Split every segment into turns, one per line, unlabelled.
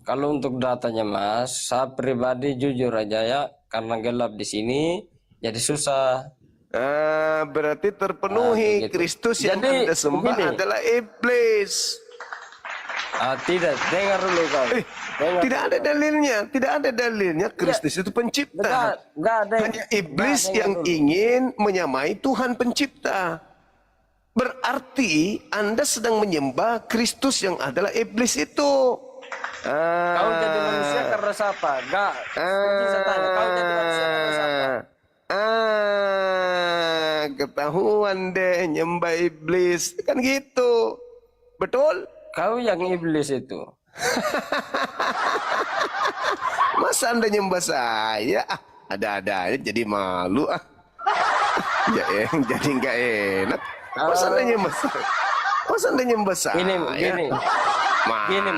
Kalau untuk datanya Mas, saya pribadi jujur aja ya, karena gelap di sini, jadi susah.
Berarti
Ah,
terpenuhi.
begitu.
Kristus yang
Jadi
Anda sembah
begini,
adalah iblis.
tidak, dengar dulu kau. Dengar
Tidak
dulu
ada
kau.
dalilnya. Tidak ada dalilnya.
Iya,
Kristus itu pencipta.
enggak,
Hanya iblis
dengar
yang
dulu.
ingin menyamai Tuhan pencipta. Berarti Anda sedang menyembah Kristus yang adalah iblis itu.
Kau jadi manusia karena siapa? Enggak. Kunci saya tanya, kau jadi manusia karena siapa?
Ketahuan deh nyembah iblis. Kan gitu. Betul?
Kau yang iblis itu.
Masa Anda nyembah saya? Ada-ada aja jadi malu ah. Ya jadi nggak enak. Masa Anda nyembah saya? Masa Anda nyembah saya?
Gini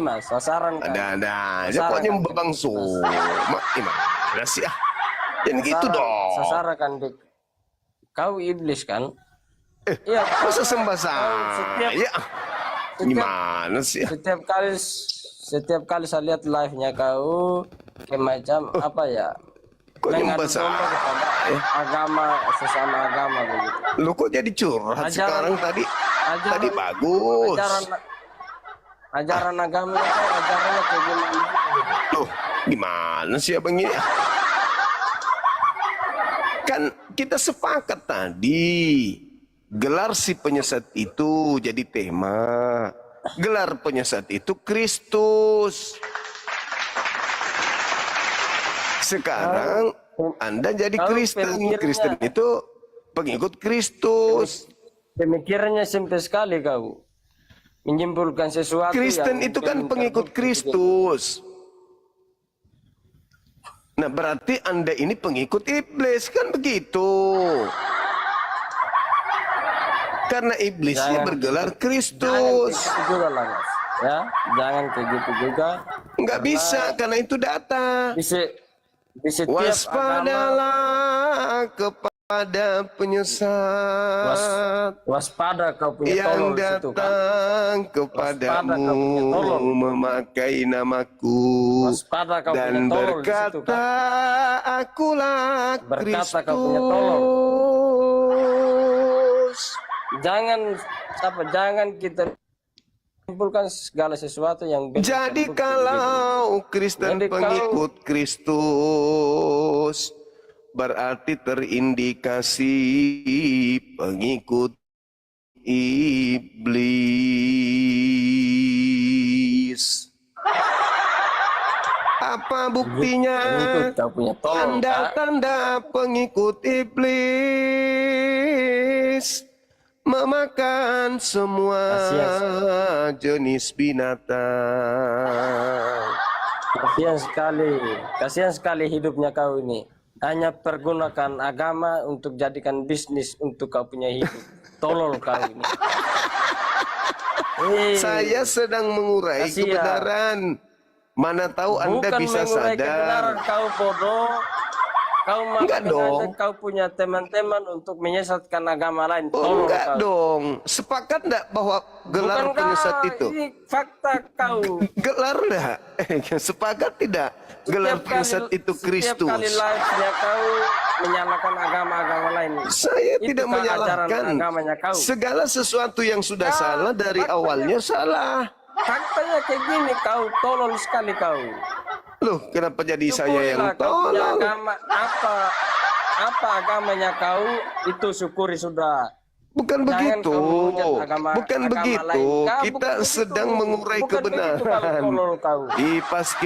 mas, sasaran kan.
Ada-ada aja kok nyembah Bang Soma. Gimana sih ah? Jangan gitu dong.
Sasaran kan, Dik. Kau iblis kan? Iya.
Masa sembah saya? Gimana sih?
Setiap kali saya lihat live-nya kau kayak macam apa ya?
Kok nyembah saya?
Agama, sesama agama begitu.
Lu kok jadi curhat sekarang tadi? Tadi bagus.
Ajaran agama itu ajarannya kayak gimana?
Loh, gimana sih abang ini? Kan kita sepakat tadi. Gelar si penyesat itu jadi tema. Gelar penyesat itu Kristus. Sekarang Anda jadi Kristen. Kristen itu pengikut Kristus.
Pemikirannya sempit sekali kau. Menyimpulkan sesuatu.
Kristen itu kan pengikut Kristus. Nah berarti Anda ini pengikut iblis kan begitu. Karena iblisnya bergelar Kristus.
Jangan kayak gitu juga lah mas. Ya, jangan kayak gitu juga.
Nggak bisa karena itu data.
Di setiap
Waspadalah kepada penyesat.
Waspada kau punya
yang
tolol situ, kan?
datang kepadamu memakai namaku dan berkata, akulah Kristus.
Jangan kita simpulkan segala sesuatu yang
jadi kalau Kristen pengikut Kristus berarti terindikasi pengikut iblis. Apa buktinya? Tanda-tanda pengikut
iblis
memakan semua jenis binatang.
Kasihan sekali hidupnya kau ini. Hanya pergunakan agama untuk jadikan bisnis untuk kau punya hidup. Tolol kau ini.
Saya sedang mengurai kebenaran. Mana tahu Anda bisa sadar.
Kebenaran kau bodoh. Kau
dong.
Kau punya teman-teman untuk menyesatkan agama lain.
Enggak dong. Sepakat enggak bahwa gelar penyesat itu?
Ini fakta kau.
Gelar enggak? Sepakat tidak? Gelar penyesat itu Kristus.
Setiap kali live-nya kau menyalahkan agama-agama lain.
Saya tidak menyalahkan. Segala sesuatu yang sudah salah dari awalnya salah.
Faktanya kayak gini kau, tolol sekali kau.
Loh, kenapa jadi saya yang tolol?
Apa agamanya kau, itu syukuri sudah.
Bukan begitu. Bukan begitu. Kita sedang mengurai kebenaran. Kipas.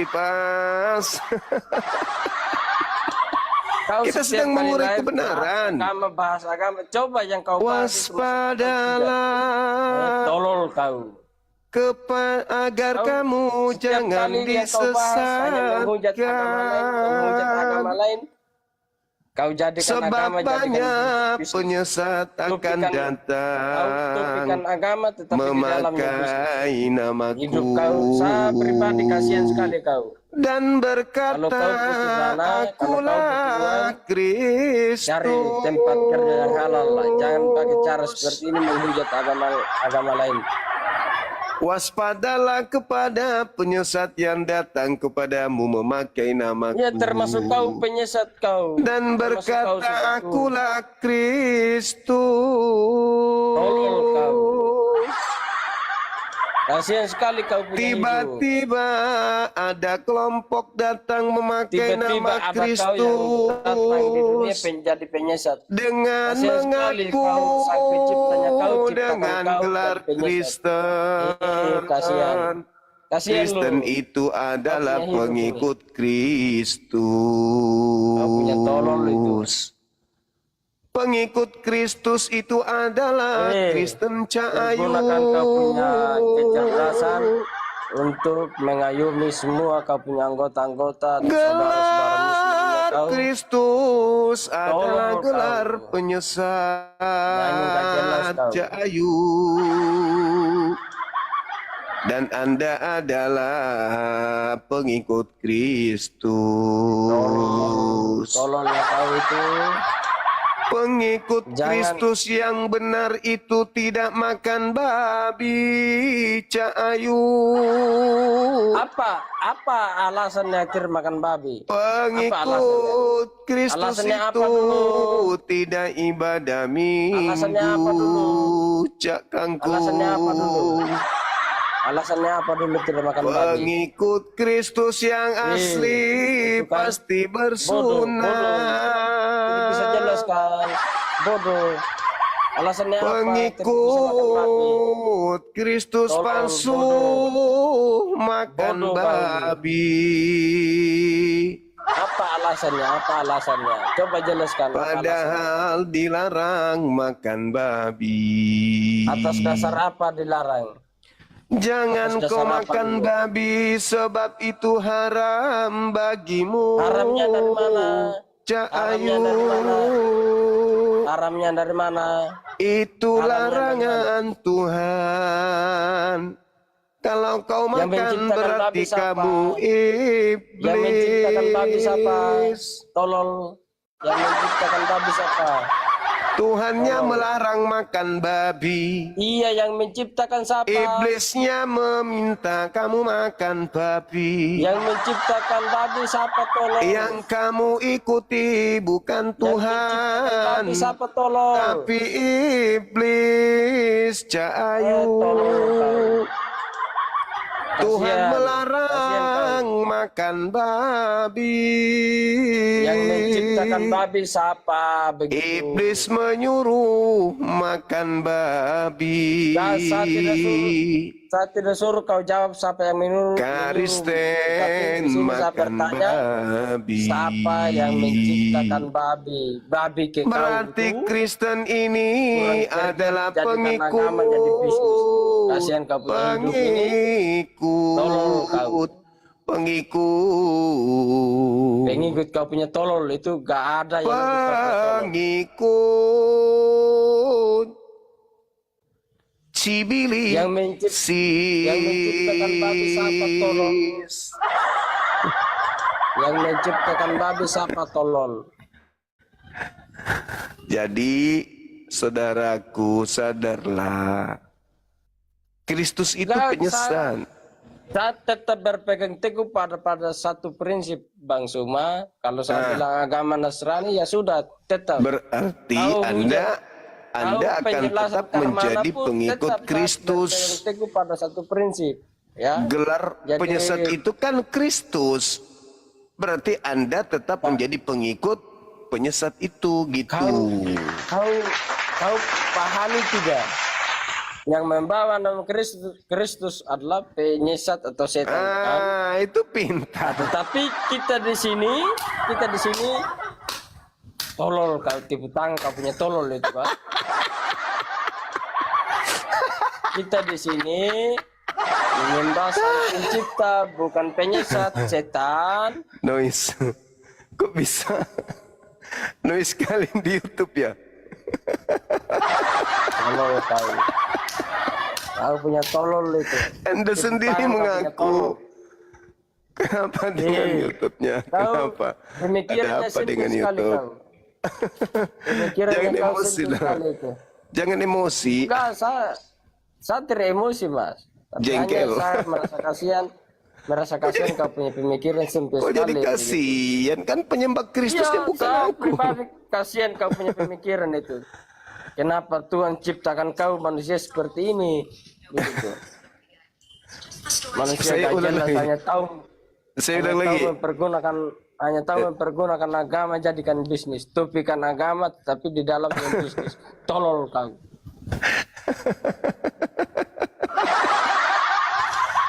Kita sedang mengurai kebenaran.
Bahas agama. Coba yang kau bahas.
Waspadalah.
Tolol kau.
Agar kamu jangan disesatkan.
Kau jadikan
sebab banyak penyesat akan datang memakai namaku.
Hidup kau, saya pribadi kasihan sekali kau.
Dan berkata, akulah Kristus.
Cari tempat kerja yang halal lah. Jangan pakai cara seperti ini menghujat agama lain.
Waspadalah kepada penyesat yang datang kepadamu memakai namaku.
Ya termasuk kau penyesat kau.
Dan
Termasuk kau
berkata,
sesuatu.
akulah Kristus.
Tolol kau. Kasihan sekali kau punya hidup.
Tiba-tiba ada kelompok datang memakai
Tiba-tiba
nama
ada kau yang datang di dunia
Kristus
menjadi penyesat.
dengan
Kasihan sekali
mengaku
kau, Sang Penciptanya kau ciptakan
dengan
kau
gelar
dan penyesat.
Kristen.
Kasihan. Kasihan
Kristen
lu.
itu adalah
Kau punya hidup
pengikut
Kau punya tolol itu.
Kristus. Pengikut Kristus itu adalah Kristen Cahayu.
Gunakan kau punya kecerdasan untuk mengayomi semua kau punya anggota-anggota atau saudara-saudara muslim kau.
Kristus
Tolong
adalah gelar
kau.
penyesat
Nyanyi gak jelas kau.
Cahayu. Dan Anda adalah pengikut Kristus.
Tolongnya kau itu.
Pengikut
Jangan-
Kristus yang benar itu tidak makan babi Cahayu.
Apa alasannya akhir makan babi?
Pengikut Kristus
Alasannya apa
itu
dulu?
tidak ibadah minggu.
Alasannya apa dulu?
Cak Kangkung.
Alasannya apa dulu? Alasannya apa dulu tidak makan babi?
Pengikut Kristus yang asli
itu kan
pasti
Bodoh, bodoh.
bersunat.
Tidak bisa jelaskan. Bodoh. Alasannya apa? Tidak bisa makan babi?
Pengikut Kristus
Tolol,
palsu makan
Bodoh kau.
babi.
Apa alasannya? Apa alasannya? Coba jelaskan. Apa alasannya?
Padahal dilarang makan babi.
Atas dasar apa dilarang?
Jangan
Atas dasar
kau
apa
makan
dulu?
babi sebab itu haram bagimu.
Haramnya dari mana?
Cahayu.
Haramnya dari mana? Haramnya dari mana?
Itu
Haramnya
larangan Tuhan. Kalau kau
Yang
makan
menciptakan
berarti
babi siapa?
kamu iblis.
Yang menciptakan babi siapa? Tolol. Yang menciptakan babi siapa?
Tuhannya melarang makan babi.
Iya, yang menciptakan siapa?
Iblisnya meminta kamu makan babi.
Yang menciptakan babi siapa? Tolol.
Yang kamu ikuti bukan
Yang menciptakan
Tuhan,
babi siapa? Tolol.
tapi iblis Cahayu.
Tolol kau.
Tuhan
Kasihan.
melarang makan babi.
Yang menciptakan babi siapa? Begitu.
Iblis menyuruh makan babi.
Nah, Saya tidak suruh kau jawab siapa yang menyuruh.
Kristen
Tapi di sini saya
makan
bertanya,
babi.
siapa yang menciptakan babi? Babi ke kau
Berarti
itu
Kristen ini
kurang
adalah
jadikan
pengikut.
agama jadi bisnis. Kasihan kau punya hidup ini. Tolol kau.
Pengikut.
Pengikut kau punya tolol itu gak ada yang lebih tolol.
Pengikut. Cibili.
Yang menciptakan babi siapa? Tolol. Yang menciptakan babi siapa? Tolol.
Jadi saudaraku sadarlah, Kristus itu
Enggak,
penyesan.
Saya tetap berpegang teguh pada satu prinsip, Bang Suma. Kalau saya bilang agama Nasrani, ya sudah tetap.
Berarti
Kau
Anda akan
penjelasan
tetap menjadi
kemanapun,
pengikut
tetap
Kristus.
berpegang teguh pada satu prinsip, ya.
Gelar
Jadi-
penyesat itu kan Kristus. Berarti Anda tetap menjadi pengikut penyesat itu gitu.
Kau pahami tidak? Yang membawa nama Kristus adalah penyesat atau setan, kan?
Itu pintar.
Tetapi kita di sini tolol, kau tipu tangan, kau punya tolol itu, Pak. Kita di sini menyembah Sang Pencipta, bukan penyesat, setan.
Noise. Kok bisa? Noise kalian di YouTube ya?
Tolol kau. Kau punya tolol itu.
Anda
Tipu
sendiri
tangan, kau punya
mengaku.
tolol.
Kenapa dengan YouTube-nya?
Kau
Kenapa? Ada
pemikirannya
apa
sensitif
dengan
sekali,
YouTube?
kau. Pemikirannya
Jangan
kau
emosi
sensitif
lah.
sekali itu.
Jangan emosi.
Enggak, saya tidak emosi, Mas. Tapi
Jengkel.
hanya saya merasa kasihan kau punya pemikiran sempit
Kok jadi
sekali. begitu.
kasihan? Kan penyembah Kristusnya
Iya,
bukan
saya
aku.
pribadi kasihan kau punya pemikiran itu. Kenapa Tuhan ciptakan kau manusia seperti ini? Begitu. Manusia
Saya ulang
gajelas
lagi.
hanya
Ulang
tahu
lagi.
mempergunakan agama jadikan bisnis. Tupikan agama tapi di dalamnya bisnis. Tolol kau.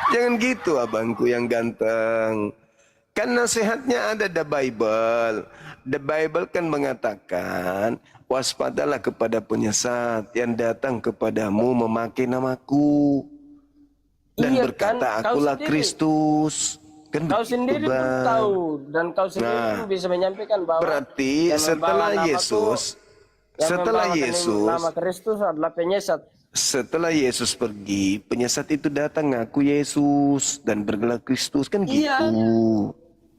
Jangan gitu abangku yang ganteng. Kan nasihatnya ada di Bible. The Bible kan mengatakan, waspadalah kepada penyesat yang datang kepadamu memakai namaku. Dan
Iya,
berkata,
kan, kau
akulah
sendiri.
Kristus. Kan
Kau
begitu,
sendiri pun
Bang.
tahu dan kau sendiri
Nah,
pun bisa menyampaikan bahwa
Berarti
yang
setelah
membawa
Yesus,
yang
setelah
membawa
Yesus,
nama Kristus adalah penyesat.
setelah Yesus pergi, penyesat itu datang ngaku Yesus dan bergelar Kristus, kan
Iya.
gitu.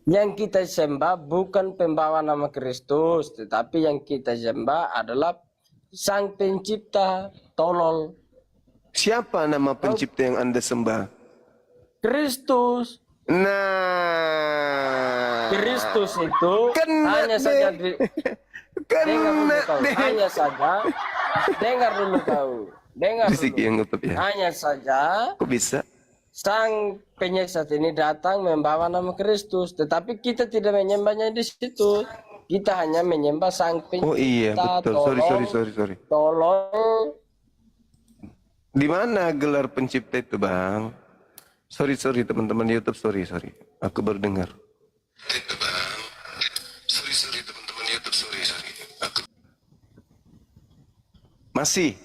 Yang kita sembah bukan pembawa nama Kristus, tetapi yang kita sembah adalah Sang Pencipta. Tolol.
Siapa nama pencipta yang Anda sembah?
Kristus.
Nah,
Kristus itu
Kena
hanya
deh.
saja dengar dulu
kena
kau.
deh.
Hanya saja dengar dulu kau. Dengar
Bisik
dulu.
yang ngutup ya.
Hanya saja
Kok bisa?
Sang penyesat ini datang membawa nama Kristus, tetapi kita tidak menyembahnya di situ. Kita hanya menyembah Sang Pencipta.
Oh iya betul. Sorry.
Tolong.
Di mana gelar pencipta itu, Bang? Sorry teman-teman YouTube, sorry. Aku baru dengar. Itu, Bang. Sorry teman-teman YouTube, sorry. Masih.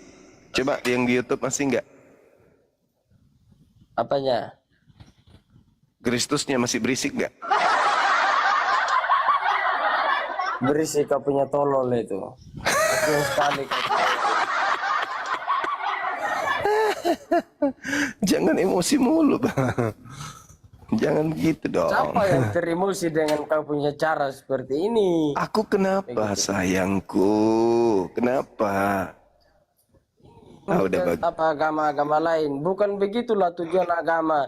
Coba yang di YouTube masih enggak?
Apanya?
Kristusnya masih berisik enggak?
Berisi kau punya tolol itu. Kasian sekali kau.
Jangan emosi mulu, Bang. Jangan begitu dong.
Siapa yang teremosi dengan kau punya cara seperti ini?
Aku kenapa, sayangku? Kenapa? Ah, udah bagus.
Apa agama-agama lain? Bukan begitulah tujuan agama.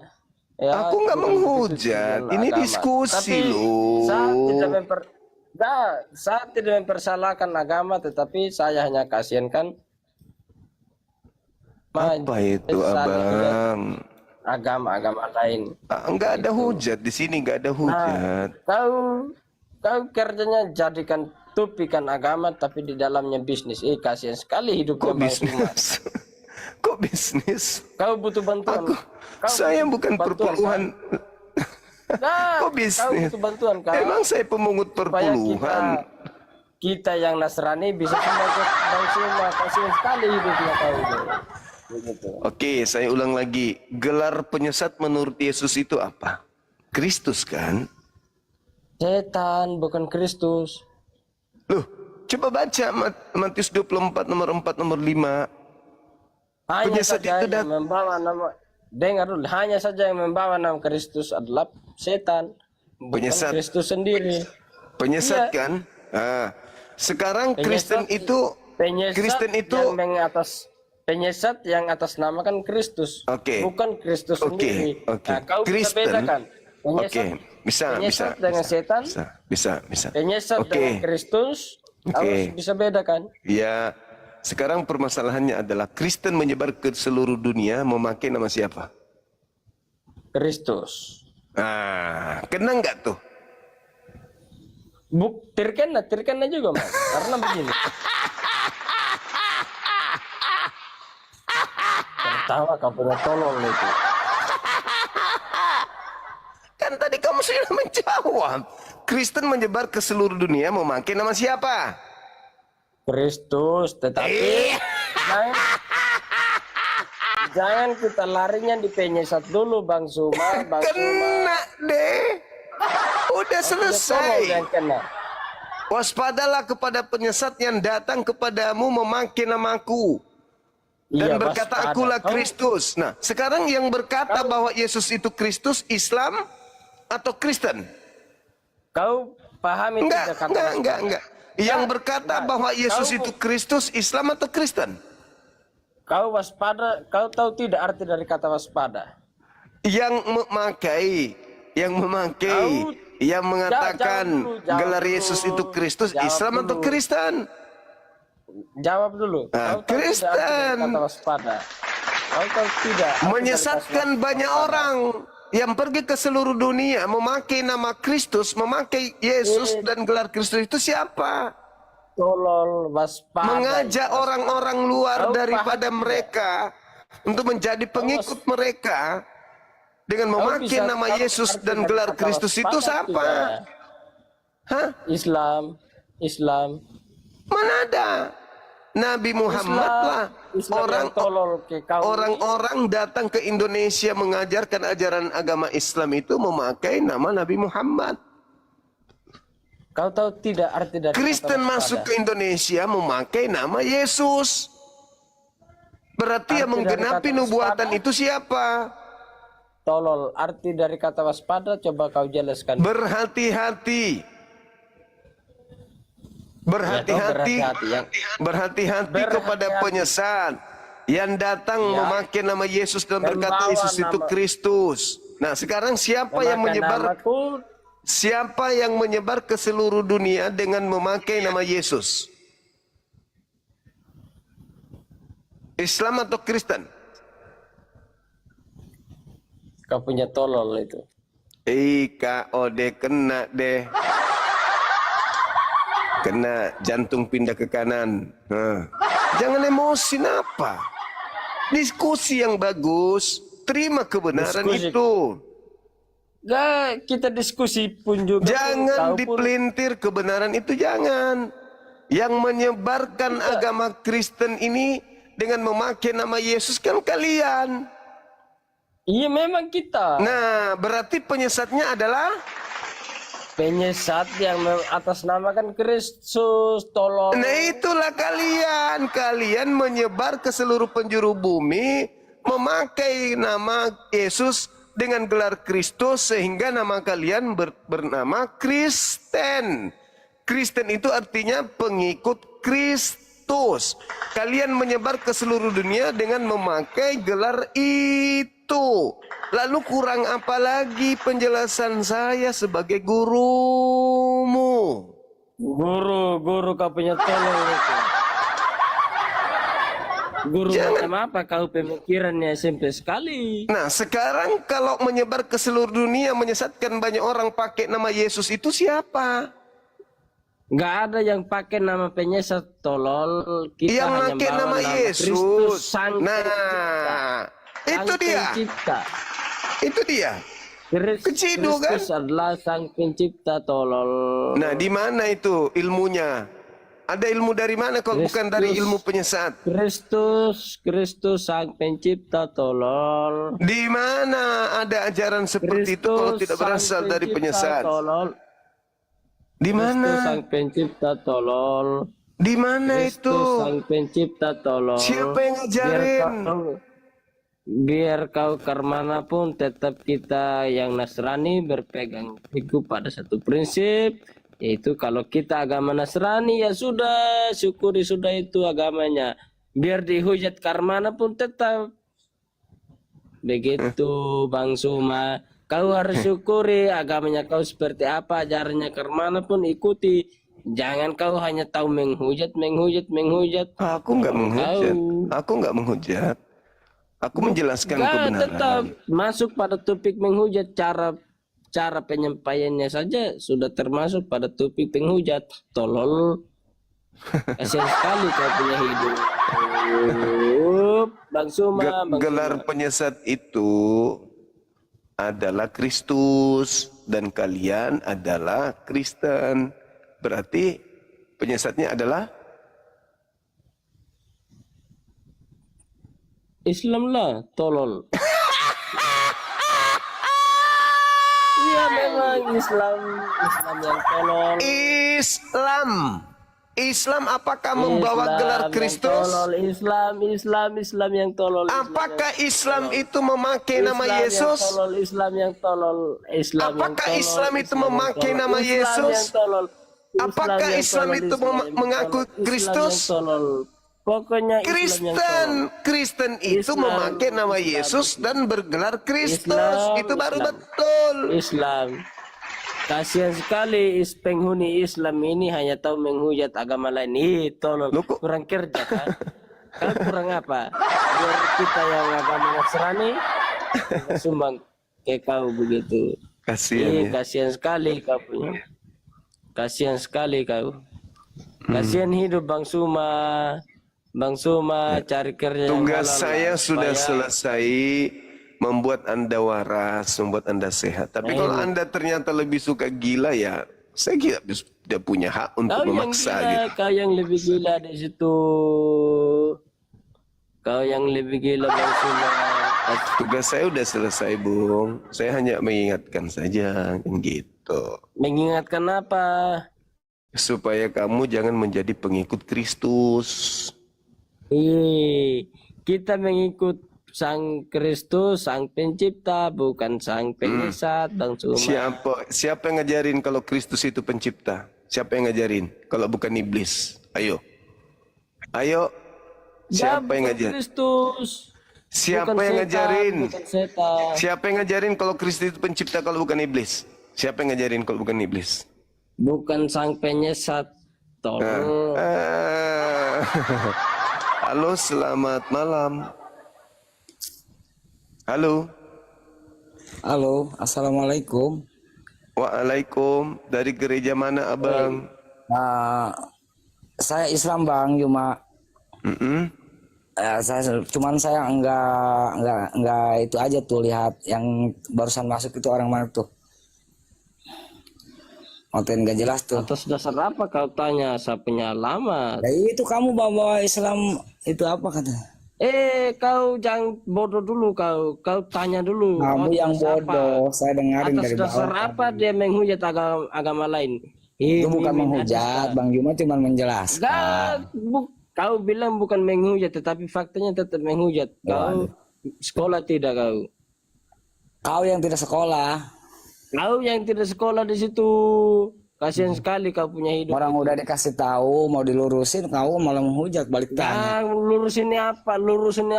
Ya,
Aku nggak
bukan begitu
menghujat.
tujuan
Ini
agama.
diskusi
Tapi
loh.
saya tidak mempersalahkan agama, tetapi saya hanya kasihankan
Apa itu, Abang?
agama-agama lain.
Nggak ada hujat di sini, nggak ada hujat.
Kau kerjanya jadikan tupikan agama tapi di dalamnya bisnis. Kasihan sekali hidupnya
Kok
Bang Suma.
bisnis? Kok bisnis?
Kau butuh bantuan.
Saya bukan perpuluhan. Kok
Kau
bisnis?
butuh bantuan kau.
Emang saya pemungut
Supaya
perpuluhan.
kita yang Nasrani bisa membantu Bang Suma. Kasihan sekali hidupnya kau itu. Begitu.
Oke, saya ulang lagi. Gelar penyesat menurut Yesus itu apa? Kristus kan?
Setan bukan Kristus.
Loh, coba baca Matius 24 nomor 4 nomor 5.
Hanya
Penyesat
saja
itu
yang membawa nama, dengar dulu, hanya saja yang membawa nama Kristus adalah setan, bukan
Penyesat.
Kristus sendiri.
Penyesat
Iya.
kan? Sekarang Kristen itu
Penyesat yang atas nama kan Kristus,
Oke.
bukan Kristus sendiri.
Oke.
Nah, kau bisa
Kristen.
bedakan.
Oke, bisa.
Dengan setan,
Bisa.
penyesat
Oke.
dengan Kristus, harus bisa bedakan.
Ya, sekarang permasalahannya adalah Kristen menyebar ke seluruh dunia memakai nama siapa?
Kristus.
Kena nggak tuh?
Terkena juga Mas. Karena begini. Tertawa kau punya tolol itu.
Kan tadi kamu sudah menjawab. Kristen menyebar ke seluruh dunia memakai nama siapa?
Kristus, tetapi jangan kita larinya di penyesat dulu Bang Suma.
Kena deh. Udah
Tolol
selesai.
yang kena.
Waspadalah kepada penyesat yang datang kepadamu memakai namaku. Dan
Iya,
berkata
waspada.
akulah Kristus. Nah, sekarang yang berkata bahwa Yesus itu Kristus, Islam atau Kristen?
Kau pahami tidak kata
Enggak. Yang berkata bahwa Yesus itu Kristus, Islam atau Kristen?
Kau waspada, kau tahu tidak arti dari kata waspada?
Yang memakai,
Kau
yang mengatakan
jawab
gelar
dulu.
Yesus itu Kristus,
Jawab
Islam atau
dulu.
Kristen?
Jawab dulu.
Nah,
Kau tahu tidak arti dari
Kristen.
kata waspada? Kau tahu tidak arti dari
Menyesatkan
kata
banyak
waspada?
orang yang pergi ke seluruh dunia memakai nama Kristus, memakai Yesus dan gelar Kristus itu siapa?
Tolol, waspada.
Mengajak
itu.
orang-orang luar
Kau
daripada
paham
mereka untuk menjadi pengikut mereka dengan memakai
bisa
nama
tahu
Yesus
arti
dan
dari
gelar
kata
Kristus itu
waspada
siapa?
tidak?
Hah?
Islam.
Mana ada? Nabi Muhammad lah.
Islam yang tolol ke kau ini.
Orang-orang datang ke Indonesia mengajarkan ajaran agama Islam itu memakai nama Nabi Muhammad.
Kau tahu tidak arti dari
Kristen
kata
masuk
waspada?
ke Indonesia memakai nama Yesus. Berarti yang
Arti dari
menggenapi
kata
nubuatan
waspada?
itu siapa?
Tolol, arti dari kata waspada coba kau jelaskan.
Berhati-hati. Berhati-hati. Berhati-hati kepada penyesat yang datang memakai nama Yesus dan berkata
Membawa
Yesus itu
nama-
Kristus. Nah, sekarang siapa yang
Memakai
menyebar?
namaku,
Siapa yang menyebar ke seluruh dunia dengan memakai nama Yesus? Islam atau Kristen?
kau punya tolol itu.
KOD kena deh. Kena jantung pindah ke kanan. Jangan emosi apa? Diskusi yang bagus. Terima kebenaran
Diskusi.
itu.
Gak, kita diskusi pun juga.
Jangan
kau pun-
dipelintir kebenaran itu, jangan. Yang menyebarkan agama Kristen ini dengan memakai nama Yesus kan kalian.
Iya memang kita.
Nah, berarti penyesatnya adalah
Penyesat yang atasnamakan Kristus, tolong.
nah itulah kalian. Kalian menyebar ke seluruh penjuru bumi memakai nama Yesus dengan gelar Kristus sehingga nama kalian bernama Kristen. Kristen itu artinya pengikut Kristus. Kalian menyebar ke seluruh dunia dengan memakai gelar itu. Lalu kurang apa lagi penjelasan saya sebagai gurumu?
Guru kau punya tolong itu. Guru macam apa kau pemikirannya SMP sekali.
Nah, sekarang kalau menyebar ke seluruh dunia menyesatkan banyak orang pakai nama Yesus itu siapa?
Nggak ada yang pakai nama penyesat, tolol. Kita
Yang
hanya
pakai
bawa
nama
Kristus,
Yesus.
Sang
Nah, itu dia.
Pencipta.
Itu dia. Kecidu, kan?
Kristus adalah sang pencipta, tolol.
Nah, di mana itu ilmunya? Ada ilmu dari mana kalau bukan dari ilmu penyesat?
Kristus sang pencipta, tolol.
Di mana ada ajaran seperti itu kalau tidak berasal dari penyesat?
Tolol.
Di
Kristus
mana?
sang pencipta, tolol.
Di mana itu?
Kristus sang pencipta, tolol.
Siapa yang ngajarin?
Biar kau kemanapun tetap kita yang Nasrani berpegang teguh pada satu prinsip, yaitu kalau kita agama Nasrani ya sudah, syukuri sudah itu agamanya. Biar dihujat kemanapun tetap begitu, Bang Suma. Kau harus syukuri agamanya kau seperti apa, ajarannya kemanapun ikuti. Jangan kau hanya tahu menghujat.
Aku nggak menghujat. Aku nggak menghujat. Aku menjelaskan kebenaran.
Tetap masuk pada topik menghujat, cara penyampaiannya saja sudah termasuk pada topik penghujat. Tolol. Kasihan sekali kau punya hidup. Bang Suma,
Gelar penyesat itu adalah Kristus dan kalian adalah Kristen. Berarti penyesatnya adalah
Islam lah, tolol. Iya memang Islam yang tolol.
Islam apakah membawa gelar Kristus?
Islam yang tolol.
Apakah Islam itu memakai nama Yesus?
Islam yang tolol.
Apakah Islam itu memakai nama Yesus? Apakah Islam itu mengaku Kristus?
Pokoknya Islam yang tolong.
Kristen itu
Islam,
memakai nama
Islam,
Yesus dan bergelar Kristus.
Islam,
Itu baru
Islam.
betul.
Islam. Kasihan sekali penghuni Islam ini hanya tahu menghujat agama lain. Tolong
Loh, kok-
kurang kerja kan? Kan kurang apa? Biar kita yang agama Nasrani sumbang kayak kau begitu.
Kasihan ya.
Kasihan sekali kau punya. Kasihan sekali kau. Kasihan hidup Bang Suma. Bang Suma cari kerja yang
Tugas
halal
saya
lah,
sudah
supaya-
selesai, membuat Anda waras, membuat Anda sehat. Tapi kalau Anda ternyata lebih suka gila ya, saya tidak punya hak untuk
Kau yang
memaksa
gila,
gitu.
kau yang lebih gila di situ. Kau yang lebih gila Bang Suma.
Tugas saya udah selesai, Bung. Saya hanya mengingatkan saja, kan gitu.
Mengingatkan apa?
Supaya kamu jangan menjadi pengikut Kristus.
Kita mengikut Sang Kristus, Sang Pencipta, bukan Sang Penyesat, Bang Suma.
Siapa yang ngajarin kalau Kristus itu pencipta? Siapa yang ngajarin kalau bukan iblis? Ayo. Siapa yang ngajarin?
Kristus.
Siapa
Bukan
yang
setan,
ngajarin?
bukan setan.
Siapa yang ngajarin kalau Kristus itu pencipta kalau bukan iblis? Siapa yang ngajarin kalau bukan iblis?
Bukan Sang Penyesat. Tolong.
Halo, selamat malam. Halo.
Halo, assalamualaikum.
Waalaikum. Dari gereja mana, Abang?
Saya Islam Bang, cuma saya enggak itu aja tuh, lihat yang barusan masuk itu orang mana tuh. Konten gak jelas tuh.
Atas dasar apa kau tanya? Saya punya alamat.
Ya itu kamu bawa Islam itu apa kata?
Kau jangan bodoh dulu kau. Kau tanya dulu.
Kamu yang
Atas apa?
bodoh, saya dengarin
Atas
dari
dasar
bawah.
apa dia menghujat agama lain?
Itu bukan
Mimin
menghujat,
Adista.
Bang Juma cuma menjelaskan.
Kau bilang bukan menghujat, tetapi faktanya tetap menghujat. Kau sekolah tidak kau?
Kau yang tidak sekolah,
Kau yang tidak sekolah di situ. Kasihan sekali kau punya hidup.
orang udah dikasih tahu mau dilurusin, kau malah menghujat balik tanya.
Lurusinnya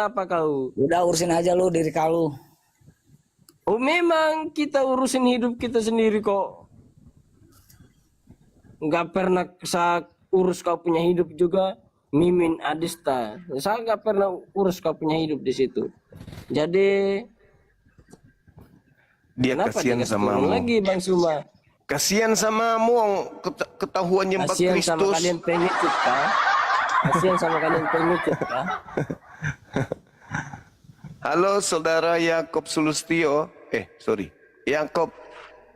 apa kau?
Udah urusin aja lu diri kau.
Oh memang kita urusin hidup kita sendiri kok. Nggak pernah saya urus kau punya hidup juga. Mimin Adista. Saya nggak pernah urus kau punya hidup di situ. Jadi
Dia
kenapa
kasihan
dikasih
sama
turun
kamu.
lagi Bang Suma?
Kasihan samamu, ketahuan nyembah
Kasihan sama
Kristus.
kalian pengecut kah? Kasihan sama kalian pengecut kah?
Halo, saudara Yakob Sulustio. Yakob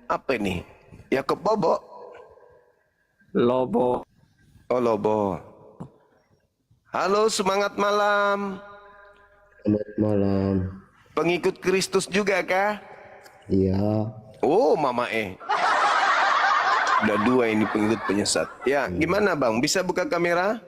apa ini? Yakob Bobo.
Lobo.
Oh, Lobo. Halo, semangat malam.
Selamat malam.
Pengikut Kristus juga kah?
Iya.
Oh, Mama Udah dua ini pengikut penyesat. Ya, gimana Bang? Bisa buka kamera?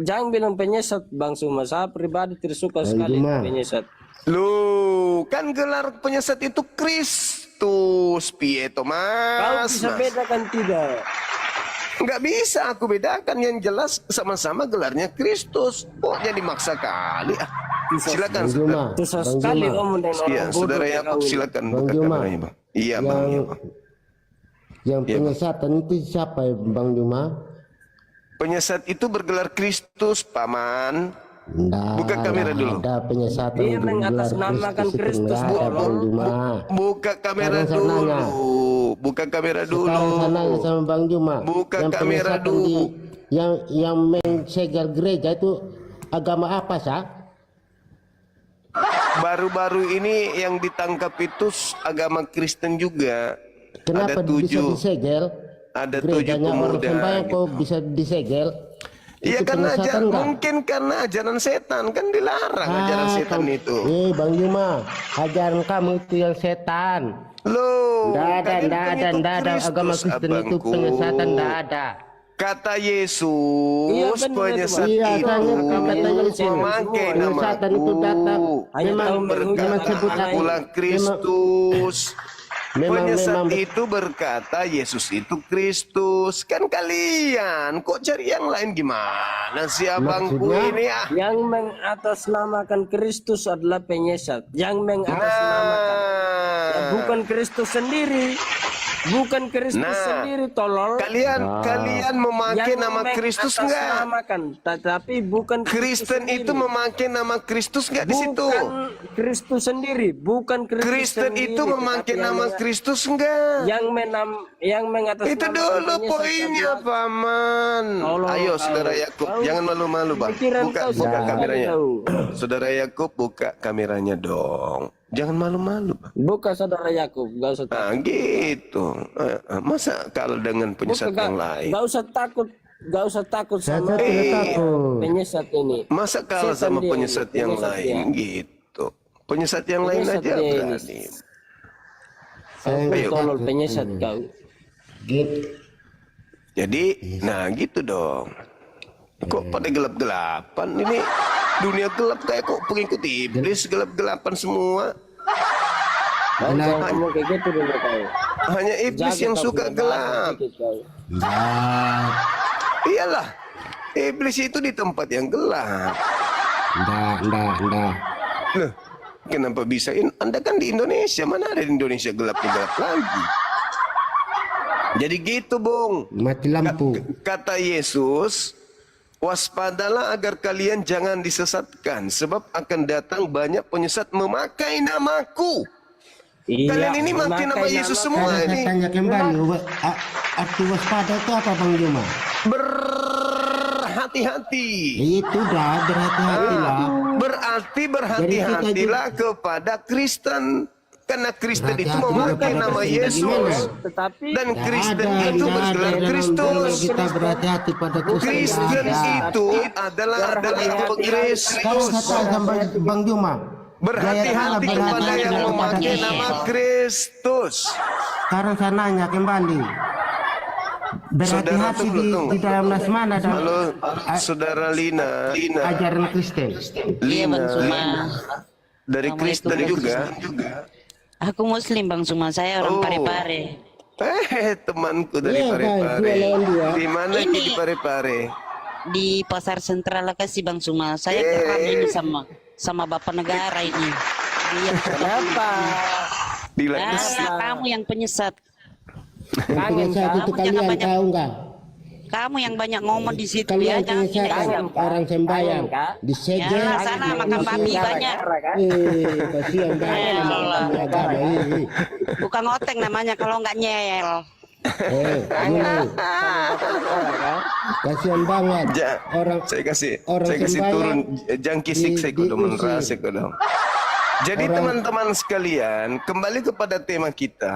Jangan bilang penyesat Bang Suma. Saya pribadi tidak suka sekali
Juma.
penyesat.
Loh, kan gelar penyesat itu Kristus, Pieto
Kau
Mas.
bisa bedakan tidak?
Nggak bisa aku bedakan, yang jelas sama-sama gelarnya Kristus. Kok jadi maksa kali? Silakan,
Bang Juma.
Susah
Bang
sekali
Juma.
om dan orang
Iya,
bodoh
saudara
kayak
Yakob
kau ini.
silakan
Bang
buka
Juma.
kameranya, Bang. Iya, Bang. Iya, Bang.
Yang
Iya, Bang.
penyesatan itu siapa ya, Bang Juma?
Penyesat itu bergelar Kristus, Paman.
Nggak,
Buka kamera
nggak
dulu.
ada penyesatan
Dia
bergelar
mengatasnamakan
itu
Kristus,
nggak ada,
Bang.
Bang Juma.
Buka kamera
Sekarang saya nanya.
dulu. Buka kamera dulu.
Sekarang saya nanya sama Bang Juma.
Buka
yang
kamera
penyesatan
dulu.
yang mensegel gereja itu agama apa, Sah?
Baru-baru ini yang ditangkap itu agama Kristen juga.
Kenapa
Ada
bisa
7.
disegel?
Ada 7
Gerejanya orang
pemuda.
sembahyang
gitu.
kok bisa disegel?
Iya,
Itu
karena
penyesatan nggak?
mungkin karena ajaran setan, kan dilarang ajaran setan
kamu-
itu.
Bang Juma, ajaran kamu itu yang setan.
Loh,
Nggak
kalian
ada
pengikut
agama
Kristus,
Kristen itu
abangku.
penyesatan, nggak ada.
Kata
Iya,
Yesus,
benar,
penyesat
Iya,
itu
kata Yesus.
memakai
Penyesatan itu datang.
namaku.
Hanya tahu
Memang
menghujat
memang
orang
sebut
lain.
Akulah Kristus. Penyesat itu berkata Yesus itu Kristus. Kan kalian kok cari yang lain gimana sih abangku
Maksudnya?
ini ah?
Yang mengatasnamakan Kristus adalah penyesat. Yang mengatasnamakan ya, bukan Kristus sendiri. Bukan Kristus sendiri, tolol.
Kalian memakai nama Kristus enggak?
mengatasnamakan, tetapi bukan Kristus
Kristen itu
sendiri.
memakai nama Kristus enggak di situ?
Bukan Kristus sendiri, bukan Kristus
Kristen
sendiri,
itu memakai
tetapi
nama Kristus enggak?
yang mengatasnamakan
Itu dulu
penyesat
poinnya,
adalah-
Paman.
Tolong
Ayo,
kau.
Saudara Yakub,
Kau-
jangan malu-malu, Bang.
pikiran
Buka,
kau
buka
sekali
kameranya.
tahu.
Saudara Yakub, buka kameranya dong. Jangan malu-malu, Bang.
Bukan saudara Yakub, gak usah takut.
Nah, gitu. Masa kalau dengan penyesat yang lain?
Gak usah takut, gak usah takut
Saya
sama
tidak takut.
penyesat ini.
Masa kalah
Setan
sama
dia
penyesat
ini,
yang
penyesat
lain?
dia.
Gitu. Penyesat yang lain
Penyesat
aja
dia ini.
berani.
Kau tolol penyesat kau.
Gitu.
Jadi, nah gitu dong. Kok pada gelap-gelapan ini? Dunia gelap kayak kok pengikut iblis gelap-gelapan semua.
Kau jangan ngomong kayak gitu dulu kau.
Hanya iblis
Jaga
yang
kau
suka
punya
gelap.
bahasa sedikit kau.
Enggak,
Iyalah, iblis itu di tempat yang gelap.
enggak.
Loh, kenapa bisa? Anda kan di Indonesia, mana ada di Indonesia gelap-gelap lagi? Jadi gitu, Bung.
Mati lampu.
Kata Yesus, waspadalah agar kalian jangan disesatkan, sebab akan datang banyak penyesat memakai namaku.
Iya,
Kalian ini makin nama
memakai
Yesus
nama
semua
Saya
ini.
tanya kembali, arti waspada itu apa Bang Juma?
Berhati-hati.
Itu dah berhati-hati lah.
Berarti berhati-hatilah kepada Kristen. Karena Kristen itu
Berhati-hati
memakai
kepada
nama
Kristen.
Yesus.
Gimana?
Tetapi
Dan
Nggak
Kristen
ada,
itu
nggak ada
bergelar
dalam
Kristus.
kita berhati-hati pada Kristen.
Kristen
nggak ada.
itu adalah
Kau
Kristus.
kata sama Bang Juma.
Berhati-hati kepada yang memakai nama Kristus.
Sekarang saya nanya kembali. Berhati-hati di dalam nas mana dan
Halo, Saudara Lina.
ajaran Kristen.
Iya Bang Suma.
Dari Kristen juga.
Aku Muslim Bang Suma. Saya orang
Oh.
Parepare.
Temanku dari
Iya,
Parepare.
Bang, dua lawan dua.
Di mana
Ini.
di Parepare?
Di Pasar Sentral Lekasi Bang Suma. Saya keram ini sama Bapak Negara ini. Dia
kenapa?
Bilang
kamu yang penyesat.
Kangen
Penyesat
kah?
itu
Kamu jangan
kalian
banyak-
tahu enggak?
Kamu yang banyak ngomong di situ ya.
Kalian
Jangan
penyesat
tidak.
orang sembahyang
Kak.
disegel.
Ya, sana makan babi banyak.
Kasihan banget
Ya
sama
Allah.
orang agama ini.
Bukan ngoteng namanya kalau nggak nyel.
Mulai. Kasihan banget orang
saya kasih
orang
turun
sembahyang
jangkisik saya kudu
diusir.
menrasik dong. Jadi teman-teman sekalian, kembali kepada tema kita.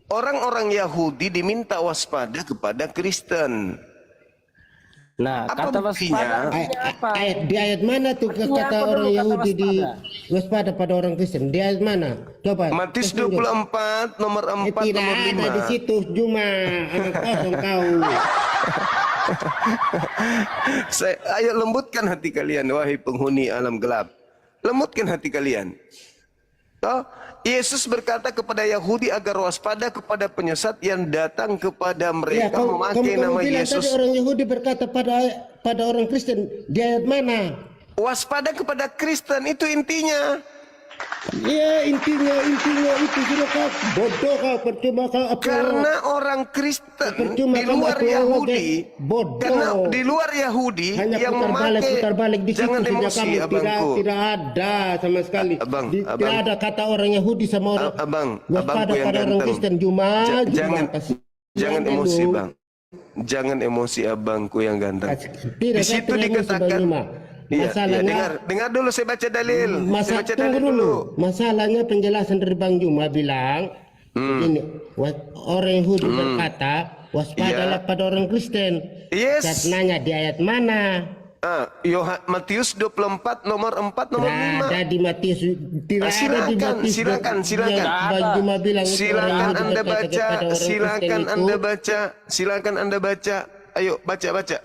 Orang-orang Yahudi diminta waspada kepada Kristen.
Nah,
Apa
kata
buktinya?
waspada apa?
Di ayat mana tuh
Artinya
kata
apa
orang
dulu kata
Yahudi di
waspada?
waspada pada orang Kristen? Di ayat mana? Coba.
Matius
tunjuk.
24 nomor 4
Tidak
nomor
ada di
5.
situ cuma anak kosong kau.
Ayo lembutkan hati kalian wahai penghuni alam gelap. Lembutkan hati kalian. Toh, Yesus berkata kepada Yahudi agar waspada kepada penyesat yang datang kepada
Ya,
mereka memakai
kamu
nama
bilang
Yesus.
tadi orang Yahudi berkata pada orang Kristen di ayat mana?
Waspada kepada Kristen itu intinya.
Ya intinya itu sudah kau bodoh kau percuma kau apa?
Karena orang Kristen
Percuma
di
kamu
luar
apologi.
Yahudi,
Bodoh.
karena di luar Yahudi
Hanya
yang
putar balik di situ
jangan
saja
emosi
kamu
abangku.
tidak ada sama sekali.
Abang.
Tidak ada kata orang Yahudi sama orang
Abangku
waspada
yang
pada orang
ganteng.
Kristen cuma
Jangan emosi bang. Jangan emosi abangku yang ganteng.
Tidak
Di situ dikatakan. Iya,
masalahnya
dengar dulu saya baca dalil. Saya baca
tunggu
dalil
dulu. Masalahnya penjelasan dari Bang Juma bilang ini orang Yahudi berkata waspadalah pada orang Kristen.
Yes.
Saya nanya di ayat mana?
Matius 24 nomor 4 nomor 5.
Ada di Matius, tidak ada di Matius.
Silakan.
Yang Bang Juma bilang itu orang
Silakan
Yahudi
Anda
berkata
baca,
kepada orang Kristen itu.
silakan Anda baca. Ayo baca.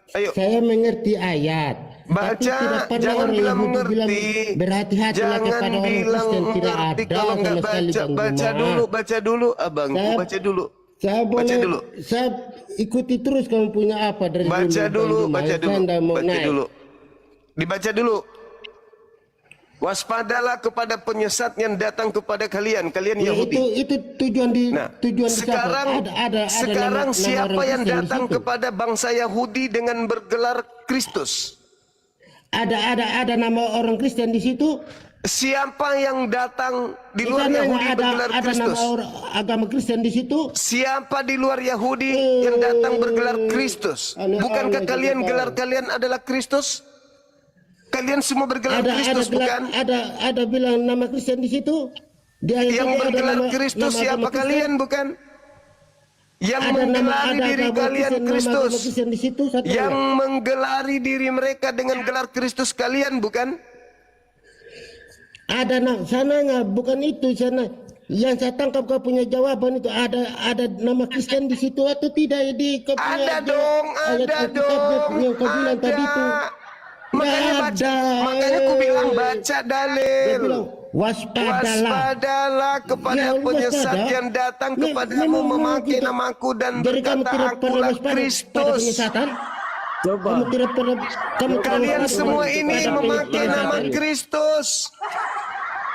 Ayo.
Saya mengerti ayat. Tapi tidak
Baca,
pernah
jangan
orang
bilang
Yahudi bilang
mengerti.
berhati-hatilah
Jangan
kepada orang
bilang
Kristen. Tidak
mengerti
ada
kalau nggak
sama sekali
baca.
Bang
Baca
Juma.
dulu, abangku.
Saya-
Baca dulu.
Saya
Baca
boleh,
dulu.
saya ikuti terus kamu punya apa dari
Baca
Bang
dulu,
Juma.
baca
Saya
dulu.
tidak mau
Baca
naik.
dulu. Dibaca dulu. Waspadalah kepada penyesat yang datang kepada kalian, kalian
Ya,
Yahudi.
itu tujuan di
Nah,
tujuan di
sekarang
nama
siapa
orang
yang
Kristen di
datang
situ.
kepada bangsa Yahudi dengan bergelar Kristus?
Ada nama orang Kristen di situ.
Siapa yang datang di
Di
luar
sana
Yahudi
ada
bergelar
nama
Kristus?
orang agama Kristen di situ.
Siapa di luar Yahudi yang datang bergelar Kristus?
Aneh-aneh
Bukankah
juga
kalian
tahu.
gelar kalian adalah Kristus? Kalian semua bergelar Kristus, bukan?
Ada bilang nama Kristen di situ. Dia
Yang
ada
bergelar
nama-
Kristus
nama
siapa
agama Kristen.
kalian, bukan? Yang
Ada
menggelari
ada
diri
agama
kalian
Kristen, nama
Kristus.
agama Kristen di situ. Satu
Yang
orang.
menggelari diri mereka dengan gelar Kristus kalian, bukan?
Ada sananya bukan itu sana. Yang saya tangkap kau punya jawaban itu ada nama Kristen di situ atau tidak di kau punya
Ada dong,
ayat
ada
Alkitab
dong.
yang kau bilang tadi itu.
Makanya
Nggak
baca,
ada.
makanya aku bilang baca
Dia
dalil.
bilang waspadalah.
Waspadalah kepada
Ya, Allah,
penyesat
waspada.
yang datang
Memang
kepadamu memakai
kita-
namaku dan
Jadi kamu
berkata
tidak pernah
akulah
waspada pada
Kristus.
penyesatan?
Coba.
Kamu tidak pernah kamu tidak
Kalian
waspada
semua
pada
ini
penyesatan.
memakai nama Kristus.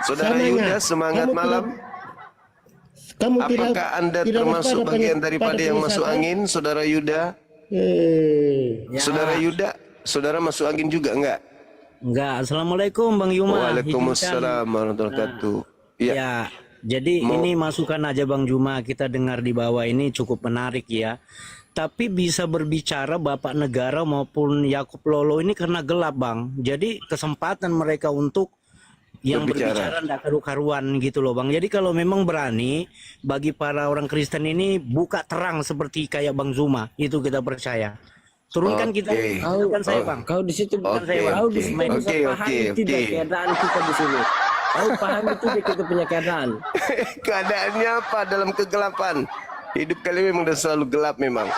Saudara
Sananya,
Yuda, semangat
kamu
malam.
Kamu tidak
Apakah Anda
tidak
termasuk
waspada
bagian
pada
daripada yang masuk
penyesatan?
angin, Saudara Yuda?
Ya.
Saudara Yuda, saudara masuk angin juga enggak?
Enggak. Assalamualaikum Bang Yuma.
Waalaikumsalam warahmatullahi wabarakatuh.
Ya.
Ya.
Jadi ini masukan aja Bang Juma, kita dengar di bawah ini cukup menarik ya. Tapi bisa berbicara Bapak Negara maupun Yakub Lolo ini karena gelap Bang. Jadi kesempatan mereka untuk yang berbicara ndak karu-karuan gitu loh Bang. Jadi kalau memang berani bagi para orang Kristen ini buka terang seperti kayak Bang Zuma, itu kita percaya. Turunkan kita,
Oke.
turunkan saya Bang.
Kau di situ bukan
Oke,
saya, Bang. Kau di
oke.
situ bisa
Oke,
pahami
oke,
tidak
oke.
keadaan kita di sini. Kau pahami tidak kita punya keadaan.
Keadaannya apa dalam kegelapan? Hidup kalian memang udah selalu gelap memang.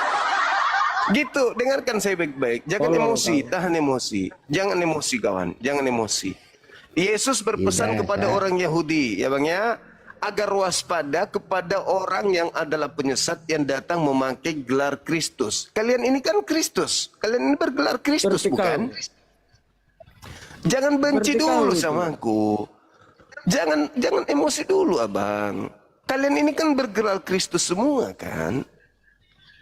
Gitu, dengarkan saya baik-baik. Jangan emosi, tahan emosi. Jangan emosi kawan, jangan emosi. Yesus berpesan kepada orang Yahudi, ya Bang ya, agar waspada kepada orang yang adalah penyesat yang datang memakai gelar Kristus. Kalian ini kan Kristus. Kalian ini bergelar Kristus,
Vertikal.
bukan? Jangan benci
Vertikal
dulu
itu.
sama aku. Jangan emosi dulu, Abang. Kalian ini kan bergelar Kristus semua kan?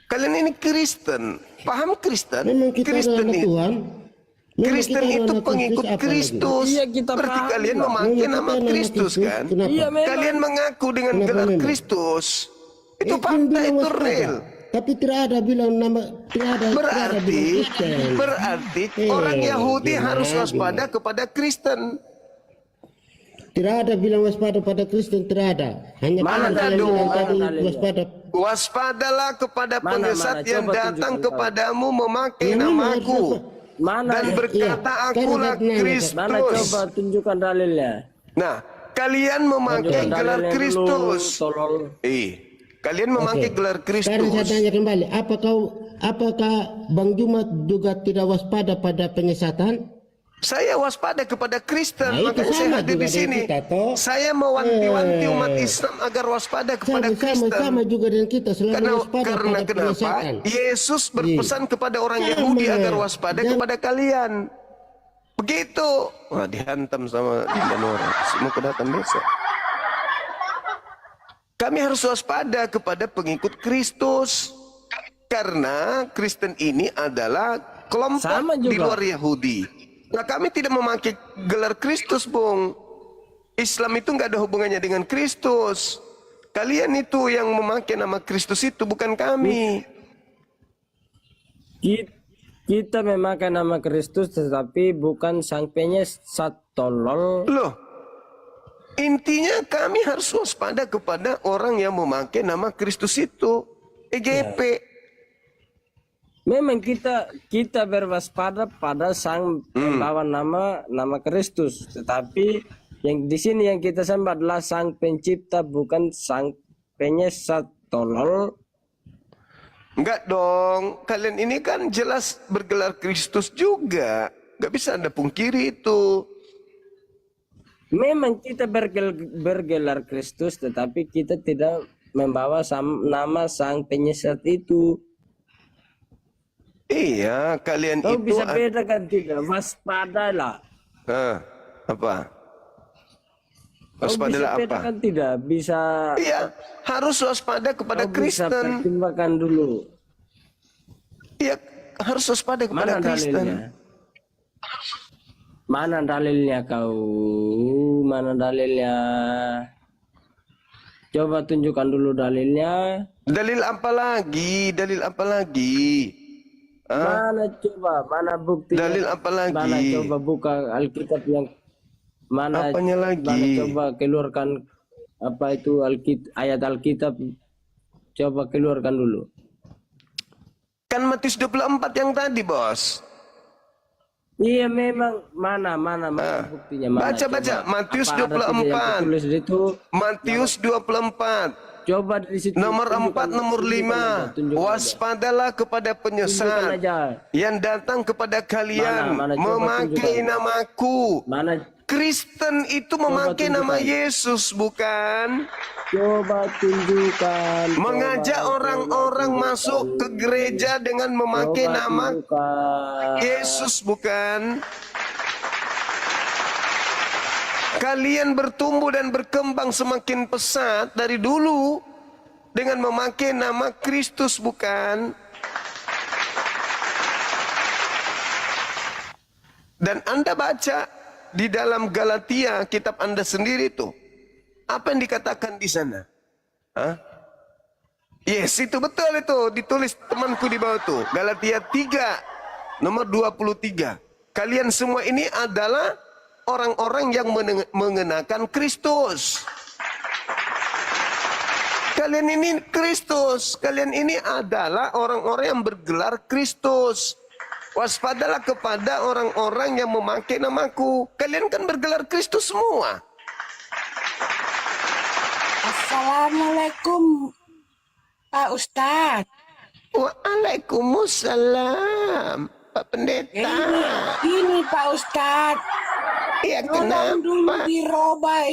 Kalian ini Kristen. Paham Kristen?
Memang kita
Kristen
adalah
itu
Tuhan. Memang
Kristen
kita
itu
adalah
pengikut
Kristus, apa lagi?
Kristus.
Iya, kita
Berarti
paham,
kalian
Bang.
memakai
Memang
nama
kita adalah
Kristus kan?
Kenapa?
Iya, memang.
Kalian mengaku dengan
Kenapa
gelar
memang?
Kristus. Itu
Kan
fakta,
bilang
itu
waspada.
real.
Tapi tidak ada bilang nama, tidak ada bilang Kristen.
Berarti orang Yahudi harus waspada kepada Kristen.
Tidak ada bilang waspada pada Kristen, tidak ada. Hanya
Mana
kalian
ada
bilang
dong?
tadi
Mana
waspada.
Waspadalah kepada
Mana,
penyesat
mana?
yang
Coba
datang
tunjukkan
kepadamu memakai
Ini
namaku
Mana?
dan
Iya,
berkata
iya.
akulah
Sekarang
Kristus.
Mana coba tunjukkan dalilnya.
Nah, kalian memakai
Tunjukkan
gelar
dalilnya dulu,
Kristus.
tolol.
Kalian memakai
Oke.
gelar
Sekarang saya
Kristus.
tanya kembali, apakah Bang Juma juga tidak waspada pada penyesatan?
Saya waspada kepada Kristen,
Nah, itu
makanya saya
sama
hadir
juga
di sini.
dengan kita, toh.
Saya mewanti-wanti umat Islam agar waspada kepada Kristen.
Sama juga dengan kita selalu
Karena
waspada pada
kenapa?
penyesatan.
Yesus berpesan kepada orang
Sama.
Yahudi agar waspada
Dan-
kepada kalian. Begitu. Wah, dihantam sama Dinda Nora. Semua kedatang besok. Kami harus waspada kepada pengikut Kristus. Karena Kristen ini adalah kelompok
Sama juga.
di luar Yahudi. Nah, kami tidak memakai gelar Kristus, Bung. Islam itu nggak ada hubungannya dengan Kristus. Kalian itu yang memakai nama Kristus itu, bukan kami.
Kita memakai nama Kristus tetapi bukan sang penyesat, tolol.
Loh, intinya kami harus waspada kepada orang yang memakai nama Kristus itu. EGP.
Memang kita berwaspada pada sang pembawa nama Kristus, tetapi yang di sini yang kita sembah adalah sang pencipta, bukan sang penyesat, tolol.
Enggak dong, kalian ini kan jelas bergelar Kristus juga. Gak bisa Anda pungkiri itu.
Memang kita bergelar Kristus, tetapi kita tidak membawa nama sang penyesat itu.
Iya, kalian
Kau
itu...
bisa bedakan tidak? Waspadalah.
Apa?
Kau bisa
Waspadalah apa?
bedakan tidak? Bisa.
Iya, harus waspada kepada
Kau bisa
Kristen.
pertimbangkan dulu.
Iya, harus waspada kepada
Mana
Kristen.
dalilnya? Mana dalilnya kau? Mana dalilnya? Coba tunjukkan dulu dalilnya.
Dalil apa lagi? Dalil apa lagi?
Mana coba? Mana bukti?
Dalil apa lagi?
Mana coba buka Alkitab yang mana?
Apanya lagi?
Mana coba keluarkan apa itu ayat Alkitab? Coba keluarkan dulu.
Kan Matius 24 yang tadi, Bos.
Iya memang mana buktinya mana?
Baca
Coba.
Matius
Apa ada tidak yang
24.
tertulis di situ?
Matius 24.
Coba di situ.
Nomor 4,
tunjukkan-
nomor
tunjukkan
5.
aja, tunjukkan aja.
Waspadalah kepada
Tunjukkan
penyesat
aja.
yang datang kepada kalian
Mana, coba
memakai
tunjukkan.
namaku.
Mana?
Kristen itu memakai nama
tunjukkan.
Yesus, bukan?
Coba tunjukkan.
Mengajak
Coba
orang-orang
tunjukkan.
masuk ke gereja dengan memakai
Coba
nama
tunjukkan.
Yesus, bukan? Kalian bertumbuh dan berkembang semakin pesat dari dulu dengan memakai nama Kristus, bukan? Dan Anda baca di dalam Galatia, kitab Anda sendiri tuh, apa yang dikatakan di sana? Hah? Yes, itu betul itu. Ditulis temanku di bawah tuh. Galatia 3, nomor 23. Kalian semua ini adalah orang-orang yang mengenakan Kristus. Kalian ini Kristus. Kalian ini adalah orang-orang yang bergelar Kristus. Waspadalah kepada orang-orang yang memakai namaku. Kalian kan bergelar Kristus semua.
Assalamualaikum Pak Ustadz.
Waalaikumsalam, Pak Pendeta.
Ini Pak Ustadz.
Ya,
Tolong dulu
kenapa?
dirubah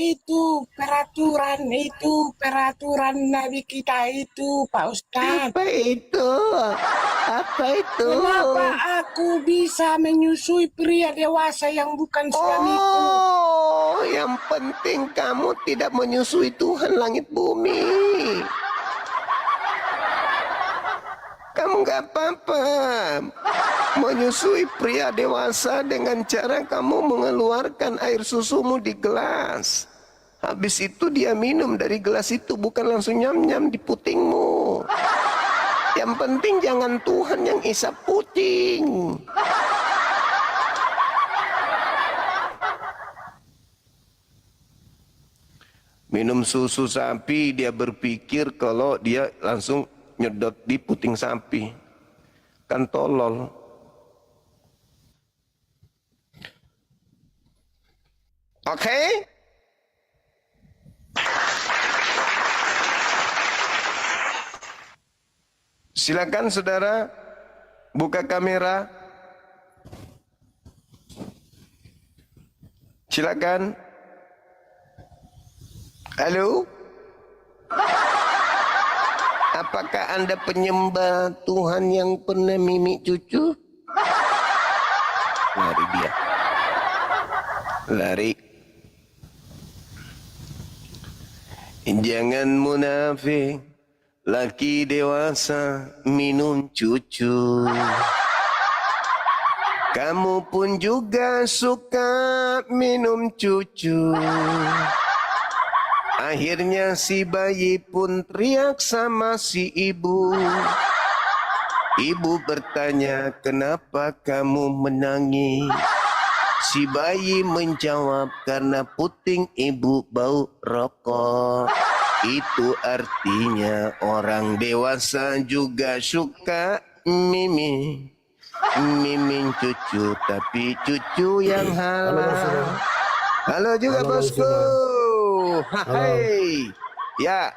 peraturan Nabi kita itu Pak Ustadz.
Apa itu? Apa itu?
Kenapa aku bisa menyusui pria dewasa yang bukan suamiku?
Oh, yang penting kamu tidak menyusui Tuhan langit bumi. Kamu nggak apa-apa menyusui pria dewasa dengan cara kamu mengeluarkan air susumu di gelas. Habis itu dia minum dari gelas itu, bukan langsung nyam-nyam di putingmu. Yang penting jangan Tuhan yang isap puting. Minum susu sapi, dia berpikir kalau dia langsung nyedot di puting sapi. Kan tolol. Oke? Silakan saudara, buka kamera. Silakan. Halo? Apakah Anda penyembah Tuhan yang pernah mimik cucu? Lari dia. Lari. Jangan munafik. Laki dewasa minum cucu. Kamu pun juga suka minum cucu. Akhirnya si bayi pun teriak sama si ibu. Ibu bertanya, kenapa kamu menangis? Si bayi menjawab, karena puting ibu bau rokok. Itu artinya orang dewasa juga suka miming cucu, tapi cucu yang halal. Halo juga bosku. Hai. Ya.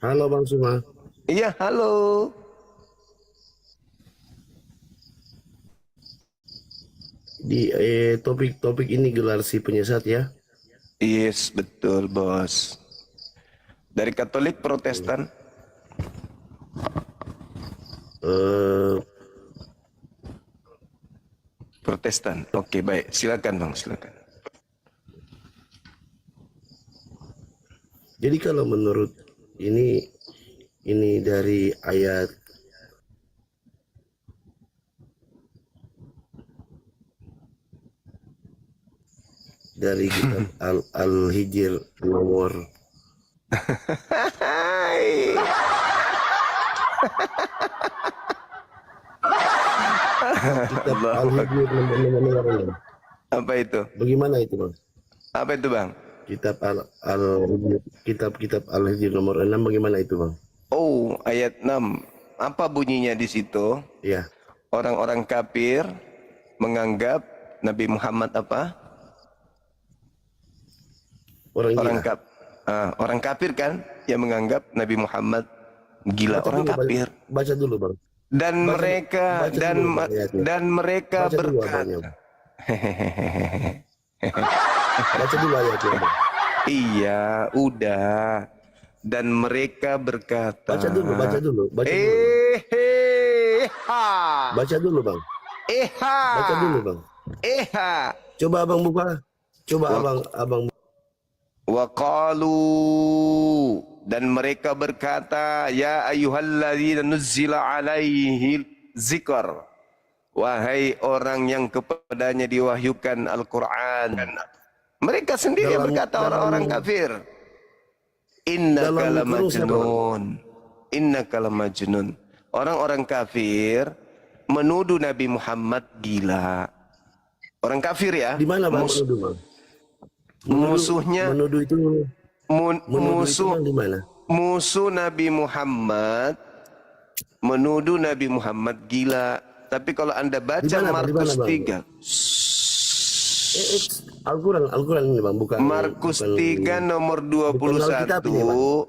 Halo Bang Suma.
Iya, halo.
di topik ini gelar si penyesat ya.
Yes, betul bos. Dari Katolik Protestan.
Eh,
Protestan. Oke, baik. Silakan bang, silakan.
jadi kalau menurut ini dari ayat dari kitab Al-Hijr nomor
Hai.
kitab Al-Hijr nomor ini.
Apa itu?
Bagaimana itu bang?
Apa itu bang?
Kitab kitab Al-Hijr nomor 6 bagaimana itu bang?
Oh, ayat 6. Apa bunyinya di situ?
Ya,
Orang-orang kafir menganggap Nabi Muhammad apa?
orang gila.
Orang kafir kan yang menganggap Nabi Muhammad gila,
Baca
orang
dulu,
kafir.
baca dulu bang.
Dan mereka
baca
mereka
Baca dulu ayatnya.
berkata,
Baca dulu ayatnya bang.
iya, udah. Dan mereka berkata,
Baca dulu.
ha,
Baca dulu bang. Baca dulu bang.
eha.
Coba abang buka. Coba abang.
Waqalu, dan mereka berkata, ya ayyuhalladzina nuzzila alaihi zikr, wahai orang yang kepadanya diwahyukan Al-Quran. Mereka sendiri yang berkata, orang-orang kafir, innaka lamajnun, innaka lamajnun. Orang-orang kafir menuduh Nabi Muhammad gila. Orang kafir ya,
Di mana bang menuduh bang?
musuhnya,
Menuduh itu
musuh
di mana?
musuh Nabi Muhammad menuduh Nabi Muhammad gila. Tapi kalau Anda baca
Di mana,
Markus
Bang?
3,
Al-Quran ini bang, bukan
Markus
bukan,
3 nomor
bukan Alkitab ini, Bang.
21,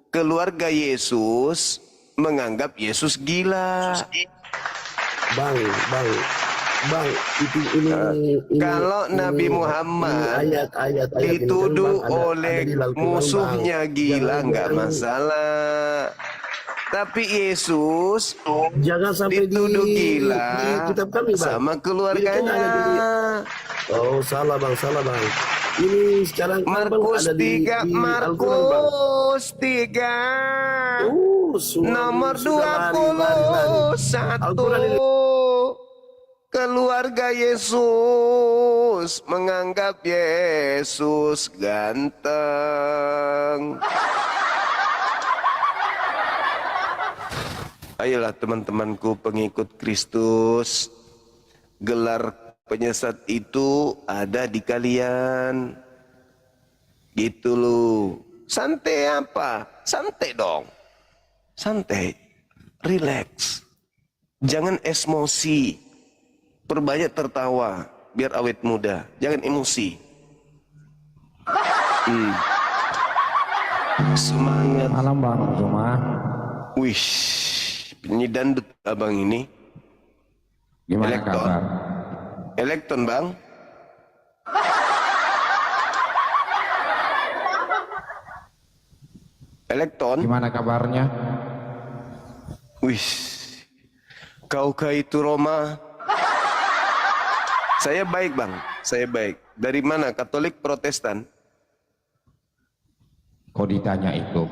keluarga Yesus menganggap Yesus gila.
Bang, ini
Kalau Nabi Muhammad
ayat
dituduh
ini kan, Bang,
oleh
ada di Al-Quran,
musuhnya
Bang.
gila, nggak
Jangan-
masalah. Tapi Yesus
Jangan sampai
dituduh
di
gila
kitab kami, Bang.
sama
Ini kan
keluarganya.
ada Oh, salah bang. Ini sekarang kan, Bang,
Markus
ada
3,
di Al-Quran, Bang.
Markus 3 nomor
sudah lari.
21.
Al-Quran ini.
Keluarga Yesus menganggap Yesus ganteng. Ayolah teman-temanku pengikut Kristus, gelar penyesat itu ada di kalian. Gitu loh. Santai apa? Santai dong. Santai. Relax. Jangan emosi. Perbanyak tertawa biar awet muda. Jangan emosi. Semangat.
Malam Bang Juma.
Wish, penyanyi dandut abang ini.
Gimana
Elekton.
kabar?
Elekton bang. Elekton.
Gimana kabarnya?
Wish, kaukah itu Roma? Saya baik bang, saya baik. Dari mana? Katolik Protestan?
Kok ditanya itu?